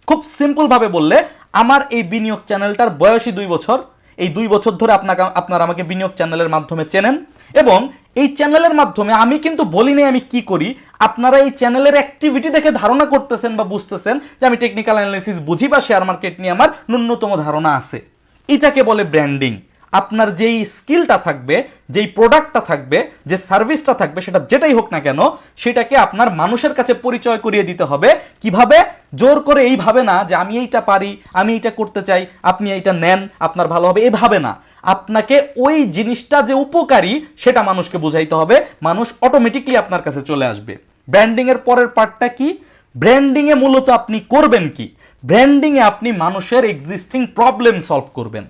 খুব সিম্পল ভাবে বললে, আমার এই বিনিয়োগ চ্যানেলটার বয়সই 2 বছর। এই 2 বছর ধরে আপনারা আমাকে বিনিয়োগ চ্যানেলের মাধ্যমে চেনেন, এবং এই চ্যানেলের মাধ্যমে আমি কিন্তু বলি নাই আমি কি করি, আপনারা এই চ্যানেলের অ্যাক্টিভিটি দেখে ধারণা করতেছেন বা বুঝতেছেন যে আমি টেকনিক্যাল অ্যানালিসিস বুঝি বা শেয়ার মার্কেট নিয়ে আমার ন্যূনতম ধারণা আছে। এটাকে বলে ব্র্যান্ডিং। আপনার যেই স্কিলটা থাকবে, যেই প্রোডাক্টটা থাকবে, যে সার্ভিসটা থাকবে, সেটা যেটাই হোক না কেন, সেটাকে আপনার মানুষের কাছে পরিচয় করিয়ে দিতে হবে। কিভাবে? জোর করে এইভাবে না যে আমি এইটা পারি, আমি এইটা করতে চাই, আপনি এইটা নেন, আপনার ভালো হবে, এইভাবে না। আপনাকে ওই জিনিসটা যে উপকারী সেটা মানুষকে বুঝাইতে হবে, মানুষ অটোমেটিকলি আপনার কাছে চলে আসবে। ব্র্যান্ডিং এর পরের পার্টটা কি? ব্র্যান্ডিং এ মূলত আপনি করবেন কি? ব্র্যান্ডিং এ আপনি মানুষের এক্সিস্টিং প্রবলেম সলভ করবেন।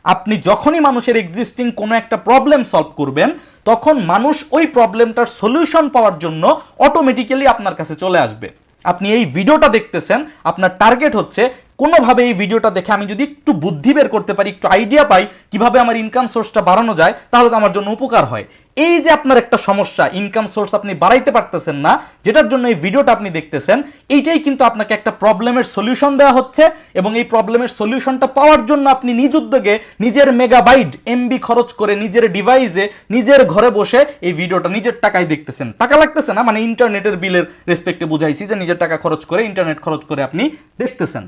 আপনি যখনই মানুষের এক্সিস্টিং কোনো একটা প্রবলেম সলভ করবেন, তখন মানুষ ওই প্রবলেমটার সলিউশন পাওয়ার জন্য অটোমেটিক্যালি আপনার কাছে চলে আসবে। আপনি এই ভিডিওটা দেখতেছেন, আপনার টার্গেট হচ্ছে কোনোভাবে এই ভিডিওটা দেখে আমি যদি একটু বুদ্ধি বের করতে পারি, একটু আইডিয়া পাই কিভাবে আমার ইনকাম সোর্সটা বাড়ানো যায়, তাহলে তো আমার জন্য উপকার হয়। এই যে আপনার একটা সমস্যা, ইনকাম সোর্স আপনি বাড়াইতে পারতেছেন না, যেটার জন্য এই ভিডিওটা আপনি দেখতেছেন, এইটাই কিন্তু আপনাকে একটা প্রবলেমের সলিউশন দেওয়া হচ্ছে, এবং এই প্রবলেমের সলিউশনটা পাওয়ার জন্য আপনি নিজ উদ্যোগে নিজের মেগাবাইট এমবি খরচ করে নিজের ডিভাইসে নিজের ঘরে বসে এই ভিডিওটা নিজের টাকায় দেখতেছেন। টাকা লাগতেছে না, মানে ইন্টারনেটের বিলের রেসপেক্টে বুঝাইছি যে নিজের টাকা খরচ করে, ইন্টারনেট খরচ করে আপনি দেখতেছেন।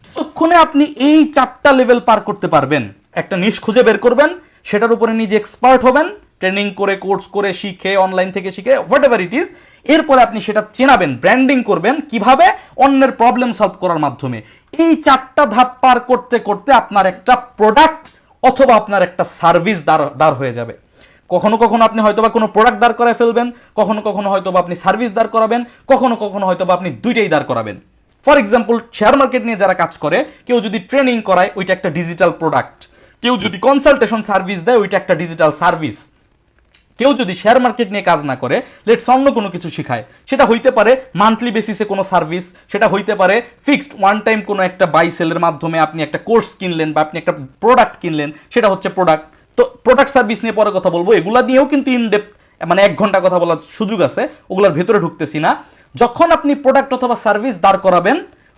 ততক্ষণে আপনি এই 4টা লেভেল পার করতে পারবেন। একটা নিশ খুঁজে বের করবেন, সেটার উপরে নিজে এক্সপার্ট হবেন, ট্রেনিং করে, কোর্স করে, শিখে, অনলাইন থেকে শিখে, হোয়াট এভার ইট ইজ। এরপরে আপনি সেটা চেনাবেন, ব্র্যান্ডিং করবেন কিভাবে? অন্যের প্রবলেম সলভ করার মাধ্যমে। এই 4টা ধাপ পার করতে করতে আপনার একটা প্রোডাক্ট অথবা আপনার একটা সার্ভিস দাঁড় হয়ে যাবে। কখনো কখনো আপনি হয়তোবা কোনো প্রোডাক্ট দাঁড় করায় ফেলবেন, কখনো কখনো হয়তোবা আপনি সার্ভিস দাঁড় করাবেন, কখনো কখনো হয়তোবা আপনি দুইটাই দাঁড় করাবেন। ফর এক্সাম্পল, শেয়ার মার্কেট নিয়ে যারা কাজ করে, কেউ যদি ট্রেনিং করায়, ওইটা একটা ডিজিটাল প্রোডাক্ট। কেউ যদি কনসালটেশন সার্ভিস দেয়, ওইটা একটা ডিজিটাল সার্ভিস। কেউ যদি শেয়ার মার্কেট নিয়ে কাজ না করে, লেটস অন্য কোনো কিছু শিখায়, সেটা হইতে পারে মান্থলি বেসিসে কোনো সার্ভিস, সেটা হইতে পারে ফিক্সড ওয়ান টাইম কোনো একটা বাই সেলের মাধ্যমে আপনি একটা কোর্স কিনলেন বা আপনি একটা প্রোডাক্ট কিনলেন, সেটা হচ্ছে প্রোডাক্ট। তো প্রোডাক্ট সার্ভিস নিয়ে পরে কথা বলবো, এগুলা নিয়েও কিন্তু ইনডেপথ মানে 1 ঘন্টা কথা বলার সুযোগ আছে, ওগুলোর ভেতরে ঢুকতেছি না। যখন আপনি প্রোডাক্ট অথবা সার্ভিস দাঁড় করাবেন,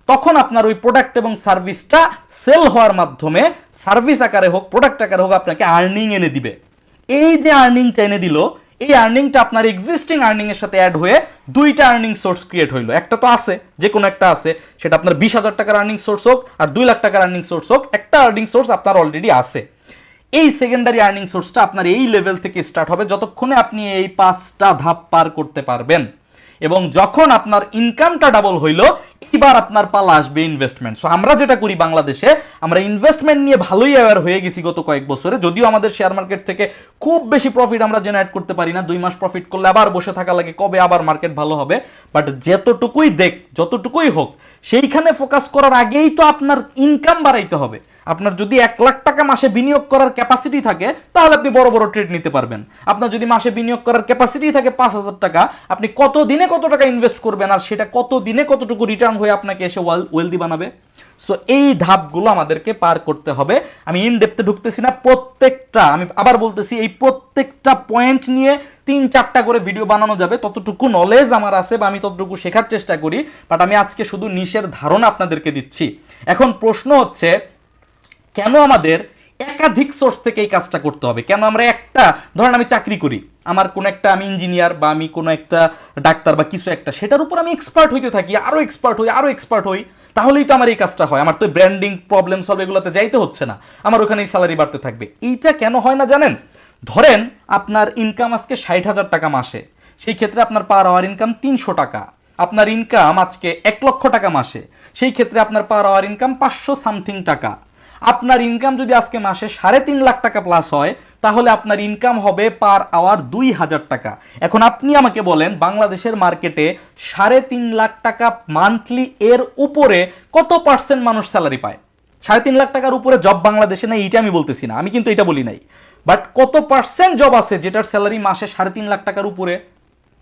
তখন আপনার ওই প্রোডাক্ট এবং সার্ভিসটা সেল হওয়ার মাধ্যমে, সার্ভিস আকারে হোক, প্রোডাক্ট আকারে হোক, আপনাকে আর্নিং এনে দিবে। এই যে আর্নিংটা এনে দিল, এই আর্নিংটা আপনার এক্সিস্টিং আর্নিং এর সাথে অ্যাড হয়ে 2টা আর্নিং সোর্স ক্রিয়েট হইলো। একটা তো আছে, যে কোনো একটা আছে, সেটা আপনার 20,000 টাকার আর্নিং সোর্স হোক আর 2 লাখ টাকার আর্নিং সোর্স হোক, একটা আর্নিং সোর্স আপনার অলরেডি আছে। এই সেকেন্ডারি আর্নিং সোর্সটা আপনার এই লেভেল থেকে স্টার্ট হবে, যতক্ষণে আপনি এই 5টা ধাপ পার করতে পারবেন। এবং যখন আপনার ইনকামটা ডাবল হইলো, এবার আপনার পালা আসবে ইনভেস্টমেন্ট। সো আমরা যেটা করি বাংলাদেশে, আমরা ইনভেস্টমেন্ট নিয়ে ভালোই অ্যাওয়ার হয়ে গেছি গত কয়েক বছরে। যদিও আমাদের শেয়ার মার্কেট থেকে খুব বেশি প্রফিট আমরা জেনারেট করতে পারি না, 2 মাস প্রফিট করলে আবার বসে থাকা লাগে কবে আবার মার্কেট ভালো হবে। বাট যতটুকুই হোক, সেইখানে ফোকাস করার আগেই তো আপনার ইনকাম বাড়াইতে হবে। আপনার যদি 1 লাখ টাকা মাসে বিনিয়োগ করার ক্যাপাসিটি থাকে তাহলে আপনি বড় বড় ট্রেড নিতে পারবেন। আপনার যদি মাসে বিনিয়োগ করার ক্যাপাসিটি থাকে 5,000 টাকা, আপনি কত দিনে কত টাকা ইনভেস্ট করবেন আর সেটা কত দিনে কতটুকু রিটার্ন হয়ে আপনাকে এসে ওয়েলদি বানাবে। সো এই ধাপগুলো আমাদেরকে পার করতে হবে। আমি ইন ডেপথে ঢুকতেছি না, প্রত্যেকটা আমি আবার বলতেছি এই প্রত্যেকটা পয়েন্ট নিয়ে 3-4টা করে ভিডিও বানানো যাবে, ততটুকু নলেজ আমার আছে বা আমি ততটুকু শেখার চেষ্টা করি। বাট আমি আজকে শুধু নিশের ধারণা আপনাদেরকে দিচ্ছি। এখন প্রশ্ন হচ্ছে কেন আমাদের একাধিক সোর্স থেকে এই কাজটা করতে হবে? কেন আমরা একটা, ধরেন আমি চাকরি করি, আমার কোন একটা, আমি ইঞ্জিনিয়ার বা আমি কোনো একটা ডাক্তার বা কিছু একটা, সেটার উপর আমি এক্সপার্ট হইতে থাকি, আরো এক্সপার্ট হই, তাহলেই তো আমার এই কাজটা হয়। আমার তো ব্র্যান্ডিং, প্রবলেম সলভ এগুলোতে যাইতে হচ্ছে না, আমার ওখানেই স্যালারি বাড়তে থাকবে। এইটা কেন হয় না জানেন? ধরেন আপনার ইনকাম আজকে 60,000 টাকা মাসে, সেই ক্ষেত্রে আপনার পার আওয়ার ইনকাম 300 টাকা। আপনার ইনকাম আজকে 1 লক্ষ টাকা মাসে, সেই ক্ষেত্রে আপনার পার আওয়ার ইনকাম 500 সামথিং টাকা। আপনার ইনকাম যদি আজকে মাসে 3.5 লাখ টাকা প্লাস হয়, তাহলে আপনার ইনকাম হবে পার আওয়ার 2,000 টাকা। এখন আপনি আমাকে বলেন বাংলাদেশের মার্কেটে 3.5 লাখ টাকা মান্থলি এর উপরে কত পার্সেন্ট মানুষ স্যালারি পায়? 3.5 লাখ টাকার উপরে জব বাংলাদেশে নেই, এইটা আমি বলতেছি না, আমি কিন্তু এটা বলি নাই। বাট কত পার্সেন্ট জব আছে যেটার স্যালারি মাসে 3.5 লাখ টাকার উপরে?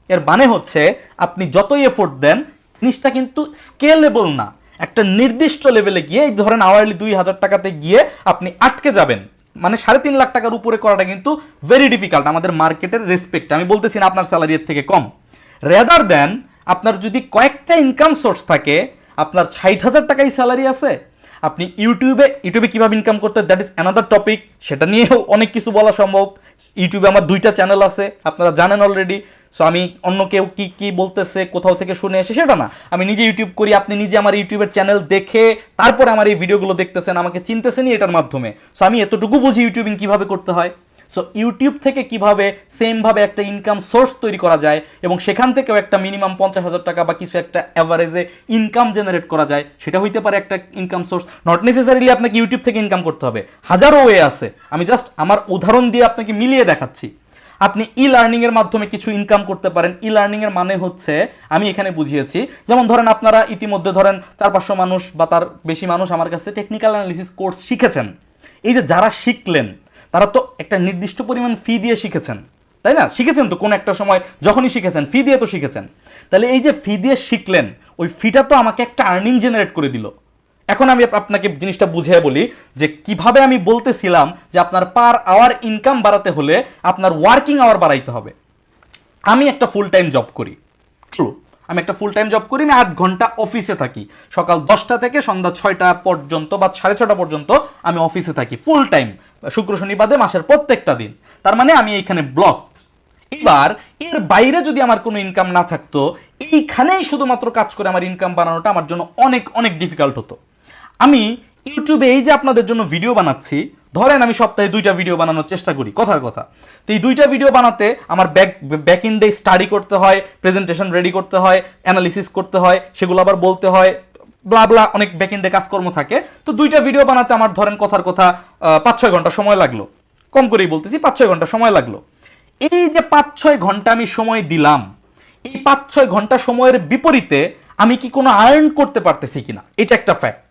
এর মানে হচ্ছে আপনি যতই এফোর্ট দেন, জিনিসটা কিন্তু স্কেলেবল না। একটা নির্দিষ্ট লেভেলে গিয়ে, এই ধরেন আওয়ারলি 2,000 টাকাতে গিয়ে আপনি আটকে যাবেন। মানে 3.5 লাখ টাকার উপরে করাটা কিন্তু ভেরি ডিফিকাল্ট আমাদের মার্কেটের রেসপেক্ট। আমি বলতেছি না আপনার স্যালারি এর থেকে কম, রেদার দেন আপনার যদি কয়েকটা ইনকাম সোর্স থাকে, আপনার 60,000 টাকাই স্যালারি আছে, আপনি ইউটিউবে কিভাবে ইনকাম করতে, দ্যাট ইজ অ্যানাদার টপিক, সেটা নিয়েও অনেক কিছু বলা সম্ভব। ইউটিউবে আমার 2টা চ্যানেল আছে, আপনারা জানেন অলরেডি। সো আমি অন্য কেউ কি কি বলতেছে কোথাও থেকে শুনে এসে সেটা না, আমি নিজে ইউটিউব করি, আপনি নিজে আমার ইউটিউবের চ্যানেল দেখে তারপরে আমার এই ভিডিওগুলো দেখতেছেন, আমাকে চিনতেছেনই এটার মাধ্যমে। সো আমি এতটুকু বুঝি ইউটিউবিং কিভাবে করতে হয়। সো ইউটিউব থেকে কিভাবে সেমভাবে একটা ইনকাম সোর্স তৈরি করা যায় এবং সেখান থেকেও একটা মিনিমাম 50,000 টাকা বা কিছু একটা অ্যাভারেজে ইনকাম জেনারেট করা যায়, সেটা হইতে পারে একটা ইনকাম সোর্স। নট নেসেসারিলি আপনাকে ইউটিউব থেকে ইনকাম করতে হবে, হাজারো ওয়ে আছে। আমি জাস্ট আমার উদাহরণ দিয়ে আপনাকে মিলিয়ে দেখাচ্ছি। আপনি ই লার্নিং এর মাধ্যমে কিছু ইনকাম করতে পারেন। ই লার্নিং এর মানে হচ্ছে, আমি এখানে বুঝিয়েছি, যেমন ধরেন আপনারা ইতিমধ্যে ধরেন 400-500 মানুষ বা তার বেশি মানুষ আমার কাছে টেকনিক্যাল অ্যানালিসিস কোর্স শিখেছেন। এই যে যারা শিখলেন, তারা তো একটা নির্দিষ্ট পরিমাণ ফি দিয়ে শিখেছেন, তাই না? শিখেছেন তো কোন একটা সময়, যখনই শিখেছেন ফি দিয়ে তো শিখেছেন। তাহলে এই যে ফি দিয়ে শিখলেন, ওই ফিটা তো আমাকে একটা আর্নিং জেনারেট করে দিল। এখন আমি আপনাকে জিনিসটা বুঝিয়ে বলি যে কিভাবে আমি বলতেছিলাম যে আপনার পার আওয়ার ইনকাম বাড়াতে হলে আপনার ওয়ার্কিং আওয়ার বাড়াইতে হবে। আমি একটা ফুল টাইম জব করি, ট্রু, আমি একটা ফুল টাইম জব করি, আমি 8 ঘন্টা অফিসে থাকি, সকাল 10টা থেকে সন্ধ্যা 6টা পর্যন্ত বা 6:30 পর্যন্ত আমি অফিসে থাকি ফুল টাইম, শুক্র শনি বাদে মাসের প্রত্যেকটা দিন। তার মানে আমি এইখানে ব্লক। এবার এর বাইরে যদি আমার কোনো ইনকাম না থাকতো, এইখানেই শুধুমাত্র কাজ করে আমার ইনকাম বানানোটা আমার জন্য অনেক অনেক ডিফিকাল্ট হতো। আমি ইউটিউবে এই যে আপনাদের জন্য ভিডিও বানাচ্ছি, ধরেন আমি সপ্তাহে 2টা ভিডিও বানানোর চেষ্টা করি, কথার কথা। তো এই 2টা ভিডিও বানাতে আমার ব্যাক ইন্ডে স্টাডি করতে হয়, প্রেজেন্টেশন রেডি করতে হয়, অ্যানালিসিস করতে হয়, সেগুলো আবার বলতে হয়, ব্লা ব্লা, অনেক ব্যাক ইন্ডে কাজকর্ম থাকে। তো 2টা ভিডিও বানাতে আমার ধরেন কথার কথা 5-6 ঘন্টা সময় লাগলো, কম করেই বলতেছি 5-6 ঘন্টা সময় লাগলো। এই যে 5-6 ঘন্টা আমি সময় দিলাম, এই 5-6 ঘন্টা সময়ের বিপরীতে আমি কি কোনো আর্ন করতে পারতেছি কিনা, এটা একটা ফ্যাক্ট।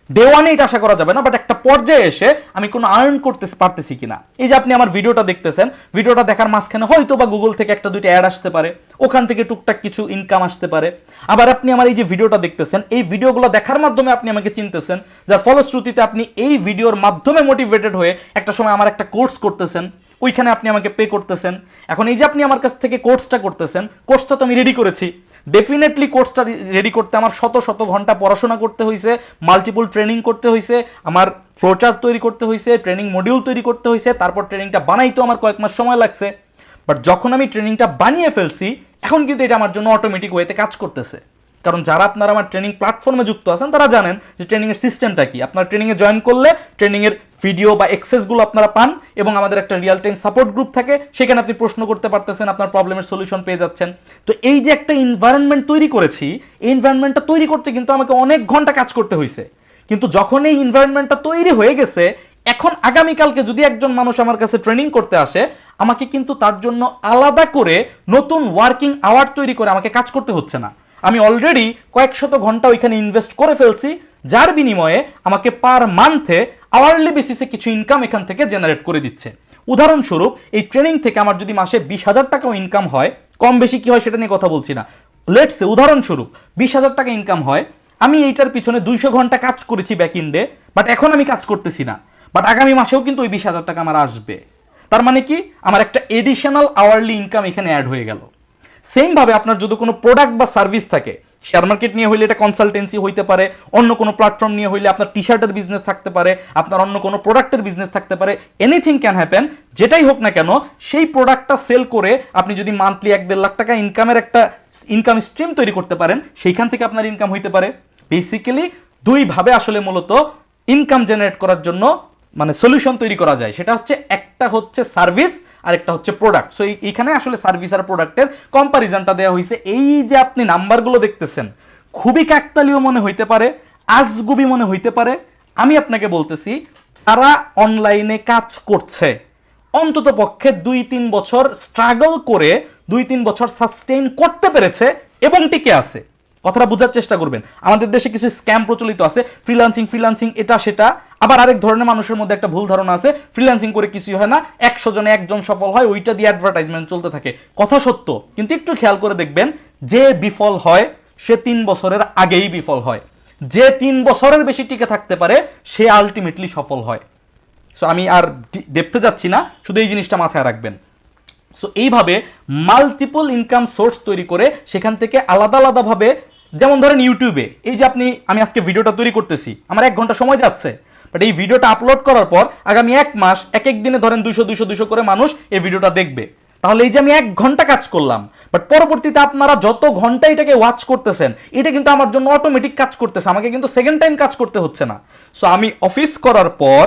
ডে ওয়ানে এটা আশা করা যাবে না, বাট একটা পর্যায়ে এসে আমি কোনো আর্ন করতে পারতেছি কিনা। এই যে আপনি আমার ভিডিওটা দেখতেছেন, ভিডিওটা দেখার মাঝখানে হয়তো বা গুগল থেকে 1-2টা অ্যাড আসতে পারে, ওখান থেকে টুকটাক কিছু ইনকাম আসতে পারে। আবার আপনি আমার এই যে ভিডিওটা দেখতেছেন, এই ভিডিওগুলো দেখার মাধ্যমে আপনি আমাকে চিনতেছেন, যার ফলশ্রুতিতে আপনি এই ভিডিওর মাধ্যমে মোটিভেটেড হয়ে একটা সময় আমার একটা কোর্স করতেছেন, ওইখানে আপনি আমাকে পে করতেছেন। এখন এই যে আপনি আমার কাছ থেকে কোর্সটা করতেছেন, কোর্সটা তো আমি রেডি করেছি, ডেফিনেটলি কোর্সটা রেডি করতে আমার শত শত ঘন্টা পড়াশোনা করতে হয়েছে, মাল্টিপল ট্রেনিং করতে হয়েছে, আমার ফ্লোচার্ট তৈরি করতে হয়েছে, ট্রেনিং মডিউল তৈরি করতে হয়েছে, তারপর ট্রেনিংটা বানাইতো আমার কয়েক মাস সময় লাগছে। বাট যখন আমি ট্রেনিংটা বানিয়ে ফেলছি, এখন কিন্তু এটা আমার জন্য অটোমেটিক ওয়েতে কাজ করতেছে। কারণ যারা আপনারা আমার ট্রেনিং প্ল্যাটফর্মে যুক্ত আছেন তারা জানেন যে ট্রেনিংয়ের সিস্টেমটা কি। আপনার ট্রেনিংয়ে জয়েন করলে ট্রেনিংয়ের ভিডিও বা এক্সেসগুলো আপনারা পান এবং আমাদের একটা রিয়েল টাইম সাপোর্ট গ্রুপ থাকে, সেখানে আপনি প্রশ্ন করতে পারতেছেন, আপনার প্রবলেমের সলিউশন পেয়ে যাচ্ছেন। তো এই যে একটা এনভায়রনমেন্ট তৈরি করেছি, এই এনভায়রনমেন্টটা তৈরি করতে কিন্তু আমাকে অনেক ঘন্টা কাজ করতে হয়েছে। কিন্তু যখন এই এনভায়রনমেন্টটা তৈরি হয়ে গেছে, এখন আগামীকালকে যদি একজন মানুষ আমার কাছে ট্রেনিং করতে আসে, আমাকে কিন্তু তার জন্য আলাদা করে নতুন ওয়ার্কিং আওয়ার তৈরি করে আমাকে কাজ করতে হচ্ছে না। আমি অলরেডি কয়েক শত ঘন্টা ওইখানে ইনভেস্ট করে ফেলছি, যার বিনিময়ে আমাকে পার মান্থে আওয়ারলি বেসিসে কিছু ইনকাম এখান থেকে জেনারেট করে দিচ্ছে। উদাহরণস্বরূপ এই ট্রেনিং থেকে আমার যদি মাসে 20,000 টাকাও ইনকাম হয়, কম বেশি কি হয় সেটা নিয়ে কথা বলছি না, লেটস সে উদাহরণস্বরূপ 20,000 টাকা ইনকাম হয়, আমি এইটার পিছনে 200 ঘন্টা কাজ করেছি ব্যাক ইন্ডে, বাট এখন আমি কাজ করতেছি না, বাট আগামী মাসেও কিন্তু ওই 20,000 টাকা আমার আসবে। তার মানে কি, আমার একটা এডিশনাল আওয়ারলি ইনকাম এখানে অ্যাড হয়ে গেল। সেম ভাবে আপনার যদি কোনো প্রোডাক্ট বা সার্ভিস থাকে, শেয়ার মার্কেট নিয়ে হইলে এটা কনসালটেন্সি হইতে পারে, অন্য কোনো প্ল্যাটফর্ম নিয়ে হইলে আপনার টি শার্টের বিজনেস থাকতে পারে, আপনার অন্য কোনো প্রোডাক্টের বিজনেস থাকতে পারে, এনিথিং ক্যান হ্যাপেন। যেটাই হোক না কেন, সেই প্রোডাক্টটা সেল করে আপনি যদি মান্থলি 1-1.5 লাখ টাকা ইনকামের একটা ইনকাম স্ট্রিম তৈরি করতে পারেন, সেইখান থেকে আপনার ইনকাম হইতে পারে। বেসিক্যালি দুইভাবে আসলে মূলত ইনকাম জেনারেট করার জন্য মানে সলিউশন তৈরি করা যায়। সেটা হচ্ছে, একটা হচ্ছে সার্ভিস আর একটা হচ্ছে প্রোডাক্ট। সো এইখানে আসলে সার্ভিস আর প্রোডাক্টের কম্পারিজনটা দেওয়া হয়েছে। এই যে আপনি নাম্বারগুলো দেখতেছেন, খুবই কাকতালীয় মনে হইতে পারে, আজগুবি মনে হইতে পারে। আমি আপনাকে বলতেছি, তারা অনলাইনে কাজ করছে, অন্তত পক্ষে 2-3 বছর স্ট্রাগল করে 2-3 বছর সাস্টেইন করতে পেরেছে এবং টিকে আছে। কথাটা বোঝার চেষ্টা করবেন। আমাদের দেশে কিছু স্ক্যাম প্রচলিত আছে, ফ্রিল্যান্সিং এটা সেটা। আবার আরেক ধরনের মানুষের মধ্যে একটা ভুল ধারণা আছে, ফ্রিল্যান্সিং করে কিছুই হয় না, 100 জনে 1 জন সফল হয়, ওইটা দিয়ে অ্যাডভার্টাইজমেন্ট চলতে থাকে। কথা সত্য, কিন্তু একটু খেয়াল করে দেখবেন, যে বিফল হয় সে 3 বছরের আগেই বিফল হয়, যে 3 বছরের বেশি টিকে থাকতে পারে সে আলটিমেটলি সফল হয়। সো আমি আর ডেপথে যাচ্ছি না, শুধু এই জিনিসটা মাথায় রাখবেন। সো এইভাবে মাল্টিপল ইনকাম সোর্স তৈরি করে সেখান থেকে আলাদা আলাদাভাবে, যেমন ধরেন ইউটিউবে এই যে আমি আজকে ভিডিওটা তৈরি করতেছি, আমার 1 ঘন্টা সময় যাচ্ছে, বাট এই ভিডিওটা আপলোড করার পর আগামী 1 মাস এক এক দিনে ধরেন 200 করে মানুষ এই ভিডিওটা দেখবে। তাহলে এই যে আমি 1 ঘন্টা কাজ করলাম, বাট পরবর্তীতে আপনারা যত ঘন্টা এটাকে ওয়াচ করতেছেন, এটা কিন্তু আমার জন্য অটোমেটিক কাজ করতেছে, আমাকে কিন্তু সেকেন্ড টাইম কাজ করতে হচ্ছে না। সো আমি অফিস করার পর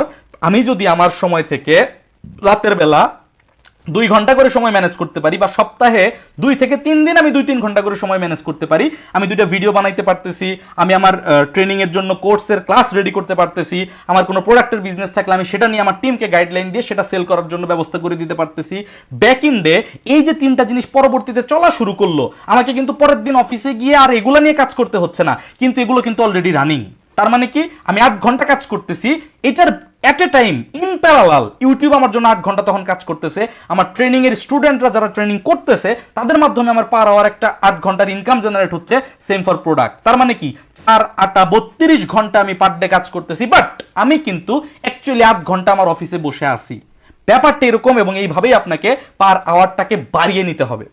আমি যদি আমার সময় থেকে রাতের বেলা 2 ঘন্টা করে সময় ম্যানেজ করতে পারি, বা সপ্তাহে 2 থেকে 3 দিন আমি 2-3 ঘন্টা করে সময় ম্যানেজ করতে পারি, আমি 2টা ভিডিও বানাইতে পারতেছি, আমি আমার ট্রেনিং এর জন্য কোর্সের ক্লাস রেডি করতে পারতেছি, আমার কোনো প্রোডাক্টের বিজনেস থাকলে আমি সেটা নিয়ে আমার টিমকে গাইডলাইন দিয়ে সেটা সেল করার জন্য ব্যবস্থা করে দিতে পারতেছি। ব্যাক ইন্ডে এই যে 3টা জিনিস পরবর্তীতে চলা শুরু করলো, আমাকে কিন্তু পরের দিন অফিসে গিয়ে আর এগুলো নিয়ে কাজ করতে হচ্ছে না, কিন্তু এগুলো কিন্তু অলরেডি রানিং। তার মানে কি, আমি 8 ঘন্টা কাজ করতেছি, এটার at a time in parallel YouTube আমার জন্য 8 ঘন্টা তখন কাজ করতেছে, আমার ট্রেনিং এর স্টুডেন্টরা যারা ট্রেনিং করতেছে তাদের মাধ্যমে আমার পার আওয়ার একটা 8 ঘন্টার ইনকাম জেনারেট হচ্ছে। Same for product. তার মানে কি, 4-8-32 ঘন্টা আমি পার ডে কাজ করতেছি, বাট আমি কিন্তু অ্যাকচুয়ালি 8 ঘন্টা আমার অফিসে বসে আছি। ব্যাপারটা এরকম, এবং এইভাবেই আপনাকে পার আওয়ারটাকে বাড়িয়ে নিতে হবে।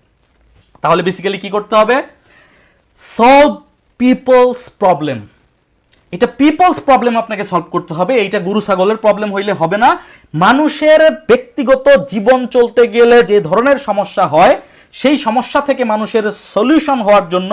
তাহলে বেসিক্যালি কি করতে হবে, সলভ পিপলস প্রবলেম। এটা পিপলস প্রবলেম আপনাকে সলভ করতে হবে, এইটা গরু ছাগলের প্রবলেম হইলে হবে না। মানুষের ব্যক্তিগত জীবন চলতে গেলে যে ধরনের সমস্যা হয়, সেই সমস্যা থেকে মানুষের সলিউশন হওয়ার জন্য